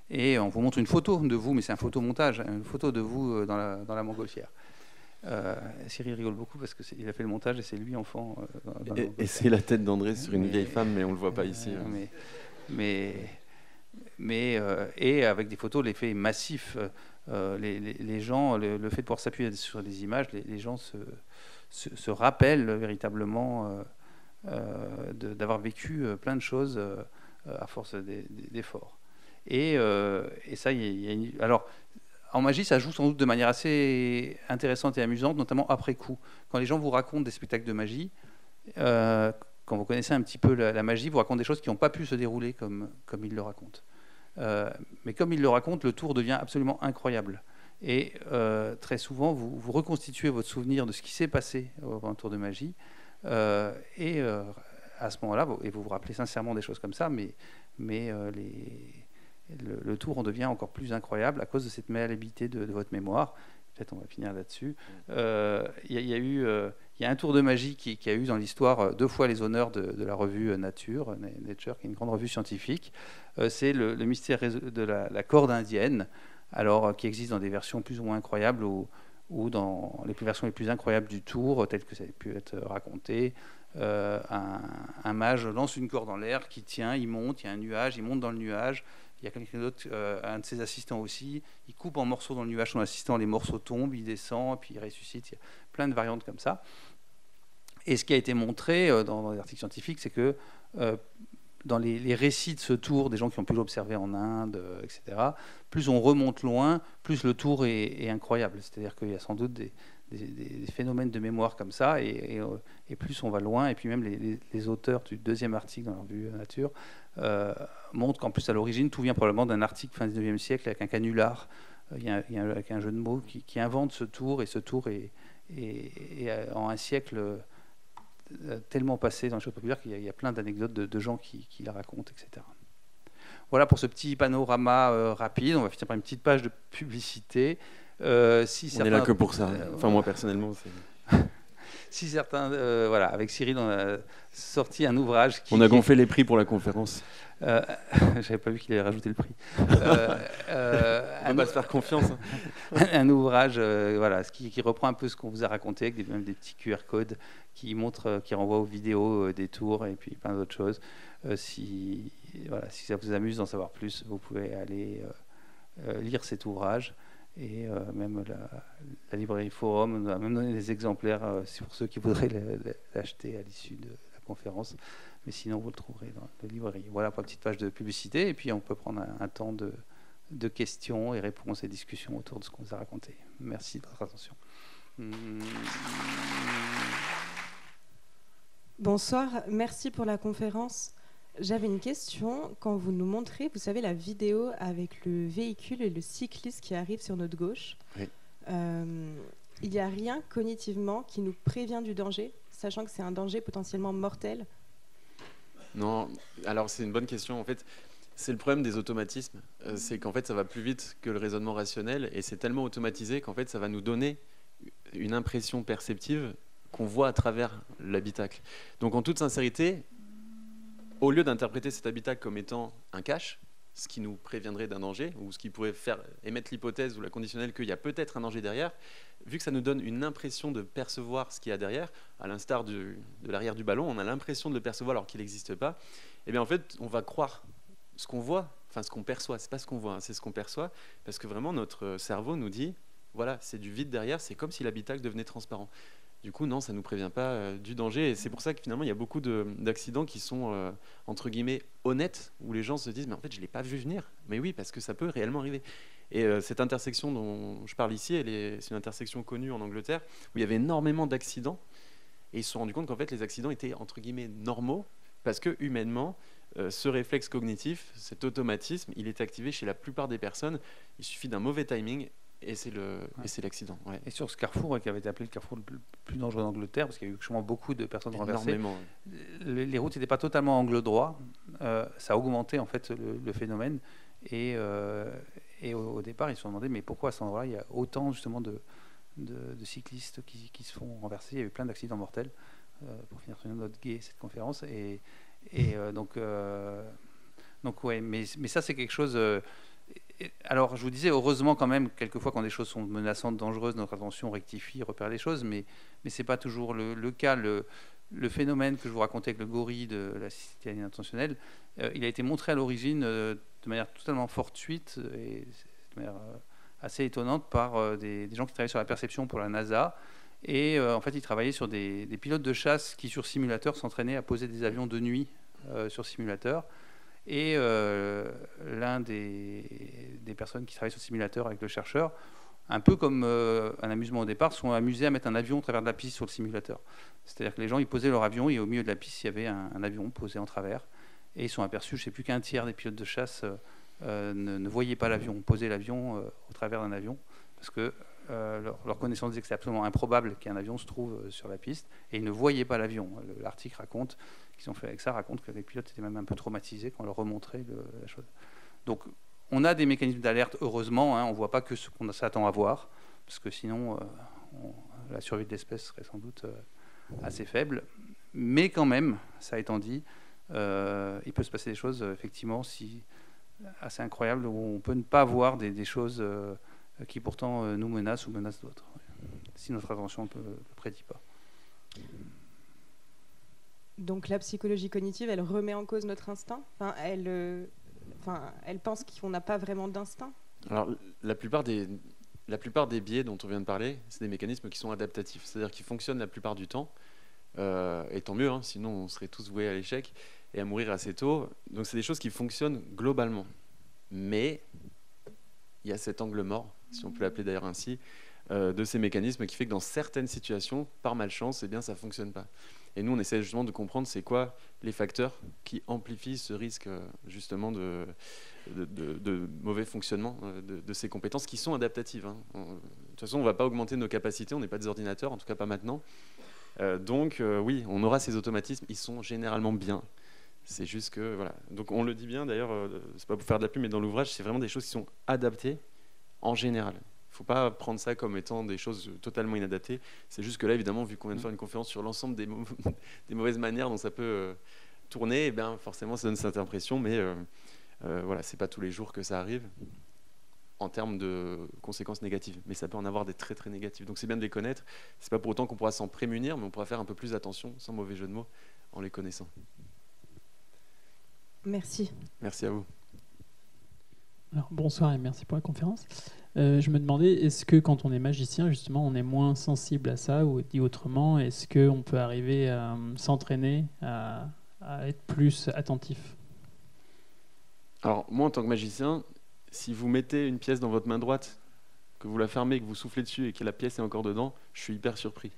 Et on vous montre une photo de vous, mais c'est un photomontage, une photo de vous dans la montgolfière. Cyril rigole beaucoup parce qu'il a fait le montage et c'est lui enfant. Et c'est la tête d'André sur une vieille femme, mais on ne le voit pas ici. Et avec des photos, l'effet est massif. Les gens, le fait de pouvoir s'appuyer sur des images, les gens se rappellent véritablement d'avoir vécu plein de choses à force d'efforts. Et ça, alors, en magie, ça joue sans doute de manière assez intéressante et amusante, notamment après coup. Quand les gens vous racontent des spectacles de magie, quand vous connaissez un petit peu la magie, vous racontent des choses qui n'ont pas pu se dérouler comme ils le racontent. Mais comme ils le racontent, le tour devient absolument incroyable. Et très souvent, vous reconstituez votre souvenir de ce qui s'est passé au tour de magie. À ce moment-là, vous vous rappelez sincèrement des choses comme ça, mais le tour en devient encore plus incroyable à cause de cette malléabilité de votre mémoire. Peut-être on va finir là-dessus. Il y a un tour de magie qui a eu dans l'histoire 2 fois les honneurs de la revue Nature, qui est une grande revue scientifique. C'est le mystère de la corde indienne, alors qui existe dans des versions plus ou moins incroyables ou dans les versions les plus incroyables du tour, telles que ça a pu être raconté. Un mage lance une corde en l'air qui tient, il monte, il y a un nuage, il monte dans le nuage. Il y a quelqu'un d'autre, un de ses assistants aussi, il coupe en morceaux dans le nuage son assistant, les morceaux tombent, il descend, puis il ressuscite. Il y a plein de variantes comme ça. Et ce qui a été montré dans les articles scientifiques, c'est que dans les récits de ce tour, des gens qui ont pu l'observer en Inde, etc., plus on remonte loin, plus le tour est incroyable. C'est-à-dire qu'il y a sans doute des phénomènes de mémoire comme ça, et plus on va loin, et puis même les auteurs du 2e article dans la revue Nature montrent qu'en plus à l'origine tout vient probablement d'un article fin 19e siècle avec un canular, avec un jeu de mots qui invente ce tour, et ce tour est en un siècle tellement passé dans les choses populaires qu'il y a plein d'anecdotes de gens qui la racontent, etc. Voilà pour ce petit panorama rapide. On va finir par une petite page de publicité. On est là que pour ça. Enfin, moi personnellement, c'est... Si certains, voilà, avec Cyril, on a sorti un ouvrage on a gonflé les prix pour la conférence. J'avais pas vu qu'il avait rajouté le prix. On peut pas se faire confiance. Un ouvrage, voilà, qui reprend un peu ce qu'on vous a raconté, avec même des petits QR codes qui montrent, qui renvoient aux vidéos des tours et puis plein d'autres choses. Si ça vous amuse d'en savoir plus, vous pouvez aller lire cet ouvrage. Et même la librairie Forum nous a même donné des exemplaires pour ceux qui voudraient l'acheter à l'issue de la conférence. Mais sinon, vous le trouverez dans la librairie. Voilà pour la petite page de publicité. Et puis, on peut prendre un temps de questions et réponses et discussions autour de ce qu'on vous a raconté. Merci de votre attention. Bonsoir, merci pour la conférence. J'avais une question. Quand vous nous montrez, vous savez, la vidéo avec le véhicule et le cycliste qui arrive sur notre gauche, oui. Il n'y a rien cognitivement qui nous prévient du danger, sachant que c'est un danger potentiellement mortel? Non, alors c'est une bonne question. En fait, c'est le problème des automatismes. C'est qu'en fait, ça va plus vite que le raisonnement rationnel et c'est tellement automatisé qu'en fait, ça va nous donner une impression perceptive qu'on voit à travers l'habitacle. Donc, en toute sincérité, au lieu d'interpréter cet habitacle comme étant un cache, ce qui nous préviendrait d'un danger, ou ce qui pourrait faire émettre l'hypothèse ou la conditionnelle qu'il y a peut-être un danger derrière, vu que ça nous donne une impression de percevoir ce qu'il y a derrière, à l'instar de l'arrière du ballon, on a l'impression de le percevoir alors qu'il n'existe pas, et bien en fait, on va croire ce qu'on voit, enfin ce qu'on perçoit, c'est pas ce qu'on voit, hein, c'est ce qu'on perçoit, parce que vraiment notre cerveau nous dit, voilà, c'est du vide derrière, c'est comme si l'habitacle devenait transparent. Du coup, non, ça ne nous prévient pas du danger. Et c'est pour ça que finalement, il y a beaucoup d'accidents qui sont, entre guillemets, honnêtes, où les gens se disent, mais en fait, je ne l'ai pas vu venir. Mais oui, parce que ça peut réellement arriver. Et cette intersection dont je parle ici, c'est une intersection connue en Angleterre, où il y avait énormément d'accidents. Et ils se sont rendus compte qu'en fait, les accidents étaient, entre guillemets, normaux, parce que humainement, ce réflexe cognitif, cet automatisme, il est activé chez la plupart des personnes. Il suffit d'un mauvais timing. Et c'est l'accident. Ouais. Et sur ce carrefour, qui avait été appelé le carrefour le plus dangereux d'Angleterre, parce qu'il y a eu beaucoup de personnes renversées, les routes n'étaient pas totalement angle droit. Ça a augmenté en fait le phénomène. Et au départ, ils se sont demandé, mais pourquoi à cet endroit-là, il y a autant justement de cyclistes qui se font renverser. Il y a eu plein d'accidents mortels. Pour finir sur une note gaie, cette conférence. Donc ouais, mais ça, c'est quelque chose... Alors, je vous disais, heureusement quand même, quelquefois quand des choses sont menaçantes, dangereuses, notre attention rectifie, repère les choses, mais ce n'est pas toujours le cas. Le phénomène que je vous racontais avec le gorille de la cystine intentionnelle, il a été montré à l'origine de manière totalement fortuite et de manière assez étonnante par des gens qui travaillaient sur la perception pour la NASA. Et en fait, ils travaillaient sur des pilotes de chasse qui, sur simulateur, s'entraînaient à poser des avions de nuit sur simulateur. Et l'un des personnes qui travaillent sur le simulateur avec le chercheur, un peu comme un amusement au départ, sont amusés à mettre un avion au travers de la piste sur le simulateur. C'est-à-dire que les gens, ils posaient leur avion et au milieu de la piste, il y avait un avion posé en travers. Et ils sont aperçus, je ne sais plus qu'un tiers des pilotes de chasse ne voyaient pas l'avion, posaient l'avion au travers d'un avion, parce que leur connaissance disait que c'est absolument improbable qu'un avion se trouve sur la piste, et ils ne voyaient pas l'avion. L'article raconte qu'ils ont fait avec ça, raconte que les pilotes étaient même un peu traumatisés quand on leur remontrait la chose. Donc on a des mécanismes d'alerte, heureusement, hein, on ne voit pas que ce qu'on s'attend à voir, parce que sinon la survie de l'espèce serait sans doute assez faible. Mais quand même, ça étant dit, il peut se passer des choses effectivement assez incroyables, où on peut ne pas voir des choses qui pourtant nous menacent ou menacent d'autres, si notre attention ne le prédit pas. Donc la psychologie cognitive, elle remet en cause notre instinct, elle pense qu'on n'a pas vraiment d'instinct. Alors la plupart des biais dont on vient de parler, c'est des mécanismes qui sont adaptatifs, c'est-à-dire qui fonctionnent la plupart du temps, et tant mieux, hein, sinon on serait tous voués à l'échec et à mourir assez tôt. Donc c'est des choses qui fonctionnent globalement. Mais il y a cet angle mort, si on peut l'appeler d'ailleurs ainsi, de ces mécanismes qui fait que dans certaines situations, par malchance, eh bien, ça ne fonctionne pas. Et nous, on essaie justement de comprendre c'est quoi les facteurs qui amplifient ce risque justement de mauvais fonctionnement de ces compétences qui sont adaptatives. Hein. De toute façon, on ne va pas augmenter nos capacités, on n'est pas des ordinateurs, en tout cas pas maintenant. Donc oui, on aura ces automatismes, ils sont généralement bien. C'est juste que, voilà. Donc on le dit bien d'ailleurs, c'est pas pour faire de la pub, mais dans l'ouvrage, c'est vraiment des choses qui sont adaptées en général. Il ne faut pas prendre ça comme étant des choses totalement inadaptées. C'est juste que là, évidemment, vu qu'on vient de faire une conférence sur l'ensemble des mauvaises manières dont ça peut tourner, eh bien, forcément, ça donne cette impression, mais voilà, c'est pas tous les jours que ça arrive en termes de conséquences négatives. Mais ça peut en avoir des très, très négatives. Donc c'est bien de les connaître. C'est pas pour autant qu'on pourra s'en prémunir, mais on pourra faire un peu plus attention, sans mauvais jeu de mots, en les connaissant. Merci. Merci à vous. Alors, bonsoir et merci pour la conférence. Je me demandais, est-ce que quand on est magicien, justement, on est moins sensible à ça, ou dit autrement, est-ce qu'on peut arriver à s'entraîner, à être plus attentif? Alors, moi, en tant que magicien, si vous mettez une pièce dans votre main droite, que vous la fermez, que vous soufflez dessus et que la pièce est encore dedans, je suis hyper surpris.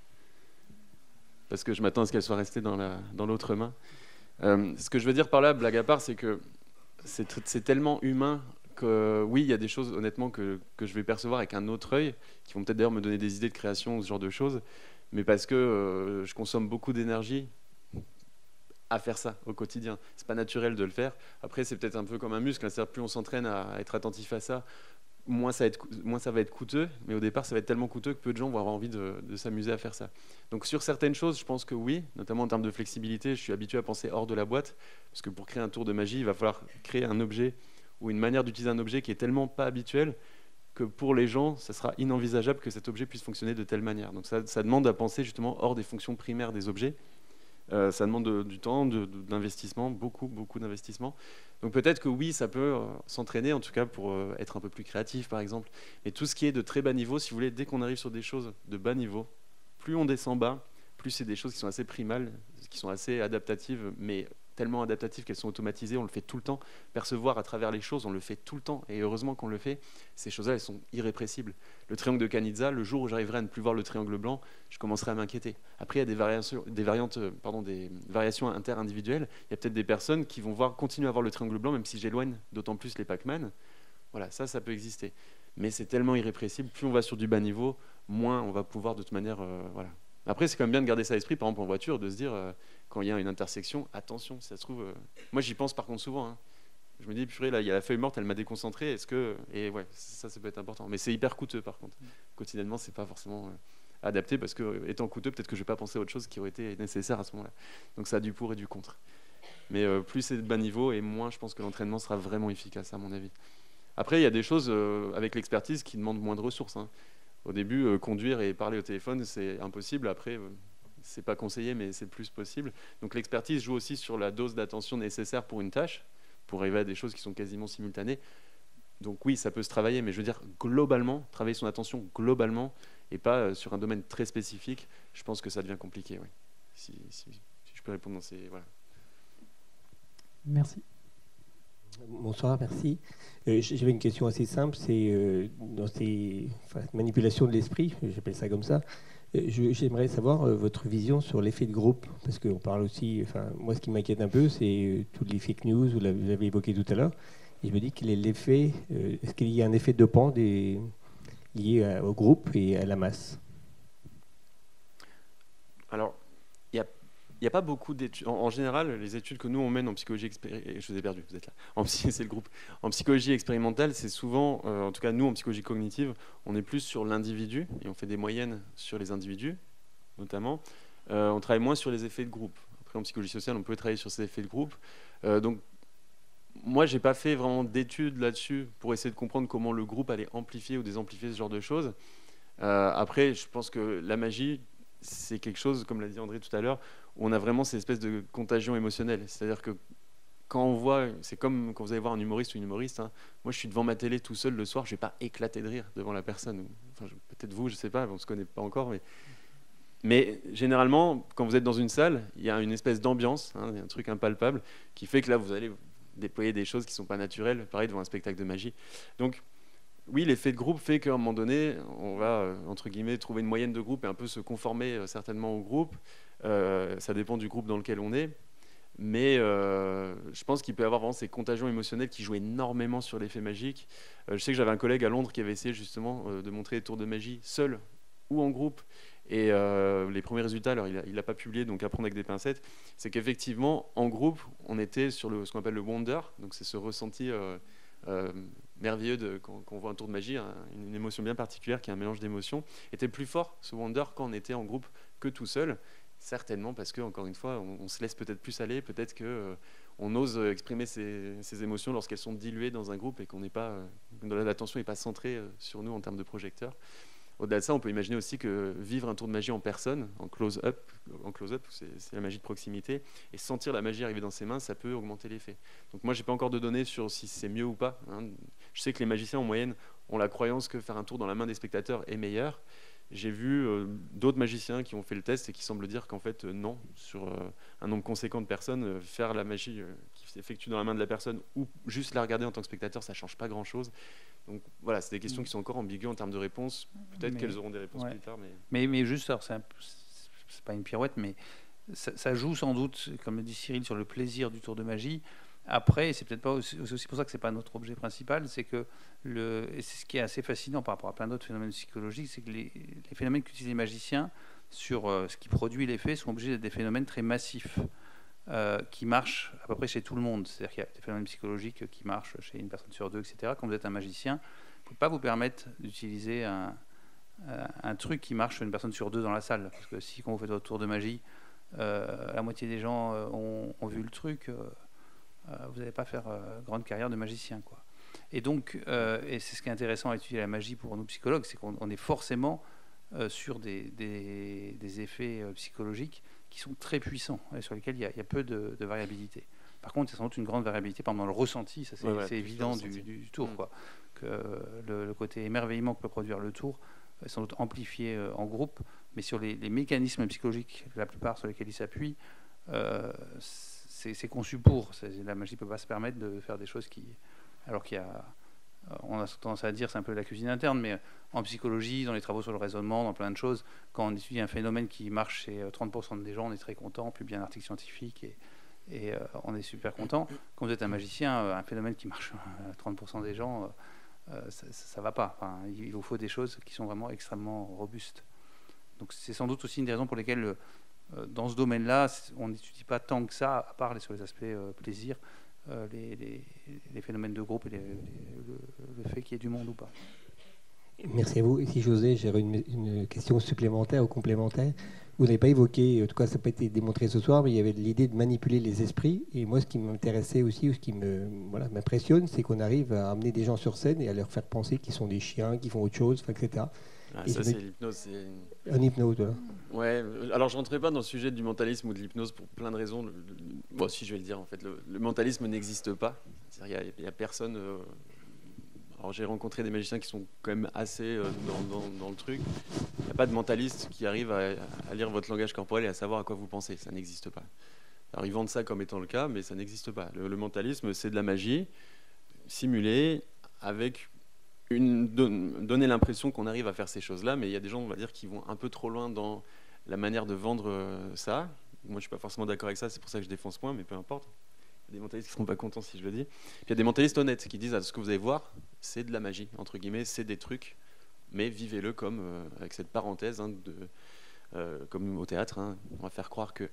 Parce que je m'attends à ce qu'elle soit restée dans l'autre main. Ce que je veux dire par là, blague à part, c'est que c'est tellement humain que oui, il y a des choses honnêtement que je vais percevoir avec un autre œil, qui vont peut-être d'ailleurs me donner des idées de création ou ce genre de choses, mais parce que je consomme beaucoup d'énergie à faire ça au quotidien. C'est pas naturel de le faire. Après, c'est peut-être un peu comme un muscle, hein, c'est-à-dire plus on s'entraîne à être attentif à ça, moins ça va être coûteux, mais au départ ça va être tellement coûteux que peu de gens vont avoir envie de s'amuser à faire ça. Donc sur certaines choses, je pense que oui, notamment en termes de flexibilité, je suis habitué à penser hors de la boîte, parce que pour créer un tour de magie, il va falloir créer un objet ou une manière d'utiliser un objet qui est tellement pas habituelle que pour les gens, ça sera inenvisageable que cet objet puisse fonctionner de telle manière. Donc ça demande à penser justement hors des fonctions primaires des objets. Ça demande du temps, d'investissement, beaucoup d'investissement. Donc peut-être que oui, ça peut s'entraîner, en tout cas pour être un peu plus créatif, par exemple. Mais tout ce qui est de très bas niveau, si vous voulez, dès qu'on arrive sur des choses de bas niveau, plus on descend bas, plus c'est des choses qui sont assez primales, qui sont assez adaptatives, mais tellement adaptatives qu'elles sont automatisées, on le fait tout le temps. Percevoir à travers les choses, on le fait tout le temps. Et heureusement qu'on le fait, ces choses-là, elles sont irrépressibles. Le triangle de Canizza, le jour où j'arriverai à ne plus voir le triangle blanc, je commencerai à m'inquiéter. Après, il y a des variations interindividuelles. Il y a peut-être des personnes qui vont continuer à voir le triangle blanc, même si j'éloigne d'autant plus les Pac-Man. Voilà, ça peut exister. Mais c'est tellement irrépressible. Plus on va sur du bas niveau, moins on va pouvoir de toute manière... voilà. Après, c'est quand même bien de garder ça à l'esprit, par exemple en voiture, de se dire, quand il y a une intersection, attention, si ça se trouve... Moi, j'y pense par contre souvent. Hein. Je me dis, purée, là, il y a la feuille morte, elle m'a déconcentré. Est-ce que... Et ouais, ça peut être important. Mais c'est hyper coûteux, par contre. Quotidiennement, c'est pas forcément adapté, parce que, étant coûteux, peut-être que je vais pas penser à autre chose qui aurait été nécessaire à ce moment-là. Donc ça a du pour et du contre. Mais plus c'est de bas niveau, et moins je pense que l'entraînement sera vraiment efficace, à mon avis. Après, il y a des choses avec l'expertise qui demandent moins de ressources. Hein. Au début, conduire et parler au téléphone, c'est impossible. Après, c'est pas conseillé, mais c'est plus possible. Donc l'expertise joue aussi sur la dose d'attention nécessaire pour une tâche, pour arriver à des choses qui sont quasiment simultanées. Donc oui, ça peut se travailler, mais je veux dire, globalement, travailler son attention globalement, et pas sur un domaine très spécifique, je pense que ça devient compliqué. Oui. Si je peux répondre dans ces... Voilà. Merci. Bonsoir, merci. J'avais une question assez simple, c'est dans ces manipulations de l'esprit, j'appelle ça comme ça, j'aimerais savoir votre vision sur l'effet de groupe, parce qu'on parle aussi, moi ce qui m'inquiète un peu, c'est tous les fake news, vous l'avez évoqué tout à l'heure, et je me dis quel est l'effet, est-ce qu'il y a un effet dopant lié au groupe et à la masse? Alors, il n'y a pas beaucoup d'études. En général, les études que nous, on mène en psychologie expérimentale... Je vous ai perdu, vous êtes là. C'est le groupe. En psychologie expérimentale, c'est souvent, en tout cas nous, en psychologie cognitive, on est plus sur l'individu, et on fait des moyennes sur les individus, notamment. On travaille moins sur les effets de groupe. Après, en psychologie sociale, on peut travailler sur ces effets de groupe. Donc, moi, je n'ai pas fait vraiment d'études là-dessus pour essayer de comprendre comment le groupe allait amplifier ou désamplifier ce genre de choses. Après, je pense que la magie, c'est quelque chose, comme l'a dit André tout à l'heure, où on a vraiment cette espèce de contagion émotionnelle. C'est-à-dire que quand on voit, c'est comme quand vous allez voir un humoriste ou une humoriste, hein, moi je suis devant ma télé tout seul le soir, je ne vais pas éclater de rire devant la personne. Enfin, peut-être vous, je ne sais pas, on ne se connaît pas encore, mais généralement, quand vous êtes dans une salle, il y a une espèce d'ambiance, hein, il y a un truc impalpable, qui fait que là, vous allez déployer des choses qui ne sont pas naturelles, pareil devant un spectacle de magie. Donc, oui, l'effet de groupe fait qu'à un moment donné, on va, entre guillemets, trouver une moyenne de groupe et un peu se conformer certainement au groupe. Ça dépend du groupe dans lequel on est. Mais je pense qu'il peut y avoir vraiment ces contagions émotionnelles qui jouent énormément sur l'effet magique. Je sais que j'avais un collègue à Londres qui avait essayé justement de montrer les tours de magie seul ou en groupe. Et les premiers résultats, alors il l'a pas publié, donc à prendre avec des pincettes, c'est qu'effectivement, en groupe, on était sur ce qu'on appelle le wonder, donc c'est ce ressenti merveilleux quand on voit un tour de magie, une émotion bien particulière qui est un mélange d'émotions, était plus fort, ce wonder, quand on était en groupe que tout seul, certainement parce que, encore une fois, on se laisse peut-être plus aller, peut-être qu'on ose exprimer ses émotions lorsqu'elles sont diluées dans un groupe et qu'on n'est pas, l'attention n'est pas centrée sur nous en termes de projecteurs. Au-delà de ça, on peut imaginer aussi que vivre un tour de magie en personne, en close-up, c'est la magie de proximité, et sentir la magie arriver dans ses mains, ça peut augmenter l'effet. Donc moi, je n'ai pas encore de données sur si c'est mieux ou pas. Hein. Je sais que les magiciens, en moyenne, ont la croyance que faire un tour dans la main des spectateurs est meilleur. J'ai vu d'autres magiciens qui ont fait le test et qui semblent dire qu'en fait, non, sur un nombre conséquent de personnes, faire la magie qui s'effectue dans la main de la personne ou juste la regarder en tant que spectateur, ça ne change pas grand-chose. Donc voilà, c'est des questions qui sont encore ambiguës en termes de réponses. Peut-être qu'elles auront des réponses plus tard. Mais juste, alors c'est pas une pirouette, mais ça joue sans doute, comme le dit Cyril, sur le plaisir du tour de magie. Après, c'est peut-être pas aussi pour ça que c'est pas notre objet principal, c'est que et c'est ce qui est assez fascinant par rapport à plein d'autres phénomènes psychologiques, c'est que les phénomènes qu'utilisent les magiciens sur ce qui produit l'effet sont obligés d'être des phénomènes très massifs. Qui marchent à peu près chez tout le monde. C'est-à-dire qu'il y a des phénomènes psychologiques qui marchent chez une personne sur deux, etc. Quand vous êtes un magicien, vous ne pouvez pas vous permettre d'utiliser un truc qui marche sur une personne sur deux dans la salle. Parce que si, quand vous faites votre tour de magie, la moitié des gens ont vu le truc, vous n'allez pas faire grande carrière de magicien, quoi. Et donc, et c'est ce qui est intéressant à étudier la magie pour nous psychologues, c'est qu'on est forcément sur des effets psychologiques qui sont très puissants et sur lesquels il y a peu de variabilité. Par contre, il y a sans doute une grande variabilité, par exemple dans le ressenti, ça c'est évident du tour, quoi. Que le côté émerveillement que peut produire le tour est sans doute amplifié en groupe, mais sur les mécanismes psychologiques, la plupart sur lesquels il s'appuie, c'est conçu pour. La magie ne peut pas se permettre de faire des choses alors qu'il y a... On a tendance à dire c'est un peu la cuisine interne, mais en psychologie, dans les travaux sur le raisonnement, dans plein de choses, quand on étudie un phénomène qui marche chez 30% des gens, on est très content, on publie un article scientifique et on est super content. Quand vous êtes un magicien, un phénomène qui marche à 30% des gens, ça va pas. Enfin, il vous faut des choses qui sont vraiment extrêmement robustes. Donc c'est sans doute aussi une des raisons pour lesquelles, dans ce domaine-là, on n'étudie pas tant que ça, à part sur les aspects plaisir, les phénomènes de groupe et le fait qu'il y ait du monde ou pas. Merci à vous. Et si j'osais, j'aurais une question supplémentaire ou complémentaire. Vous n'avez pas évoqué, en tout cas ça n'a pas été démontré ce soir, mais il y avait l'idée de manipuler les esprits. Et moi, ce qui m'intéressait aussi, ou ce qui m'impressionne, c'est qu'on arrive à amener des gens sur scène et à leur faire penser qu'ils sont des chiens, qu'ils font autre chose, etc. Ça, c'est l'hypnose. Un hypnose, voilà. Ouais, alors je ne rentrerai pas dans le sujet du mentalisme ou de l'hypnose pour plein de raisons. Bon, si je vais le dire, en fait, le mentalisme n'existe pas. Il n'y a personne... Alors j'ai rencontré des magiciens qui sont quand même assez dans le truc. Il n'y a pas de mentaliste qui arrive à lire votre langage corporel et à savoir à quoi vous pensez. Ça n'existe pas. Alors ils vendent ça comme étant le cas, mais ça n'existe pas. Le mentalisme, c'est de la magie simulée avec donner l'impression qu'on arrive à faire ces choses-là, mais il y a des gens, on va dire, qui vont un peu trop loin dans la manière de vendre ça. Moi, je ne suis pas forcément d'accord avec ça, c'est pour ça que je défends ce point, mais peu importe. Il y a des mentalistes qui ne seront pas contents si je le dis. Puis il y a des mentalistes honnêtes qui disent ce que vous allez voir, c'est de la magie, entre guillemets, c'est des trucs, mais vivez-le comme, avec cette parenthèse, comme au théâtre, on va faire croire que...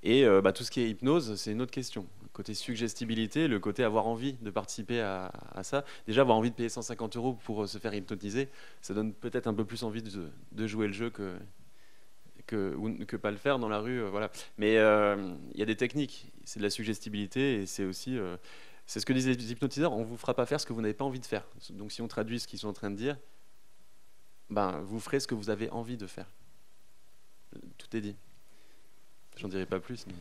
Et tout ce qui est hypnose, c'est une autre question. Le côté suggestibilité, le côté avoir envie de participer à ça. Déjà, avoir envie de payer 150 € pour se faire hypnotiser, ça donne peut-être un peu plus envie de jouer le jeu que pas le faire dans la rue. Voilà. Mais il y a des techniques. C'est de la suggestibilité et c'est aussi... c'est ce que disent les hypnotiseurs, on ne vous fera pas faire ce que vous n'avez pas envie de faire. Donc si on traduit ce qu'ils sont en train de dire, vous ferez ce que vous avez envie de faire. Tout est dit. J'en dirai pas plus, mais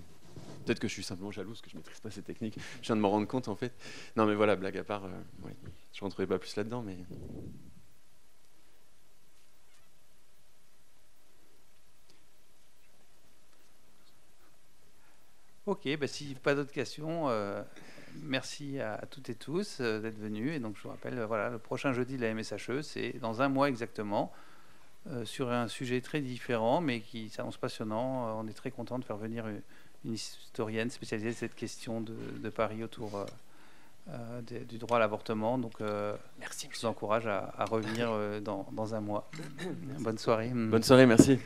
peut-être que je suis simplement jaloux parce que je ne maîtrise pas ces techniques. Je viens de m'en rendre compte en fait. Non mais voilà, blague à part, ouais. Je ne rentrerai pas plus là-dedans, mais... Ok, si pas d'autres questions, merci à toutes et tous d'être venus. Et donc je vous rappelle, le prochain jeudi de la MSHE, c'est dans un mois exactement, sur un sujet très différent, mais qui s'annonce passionnant. On est très content de faire venir une historienne spécialisée de cette question de Paris autour du droit à l'avortement. Donc merci, je vous encourage à revenir dans un mois. Bonne soirée. Bonne soirée, merci.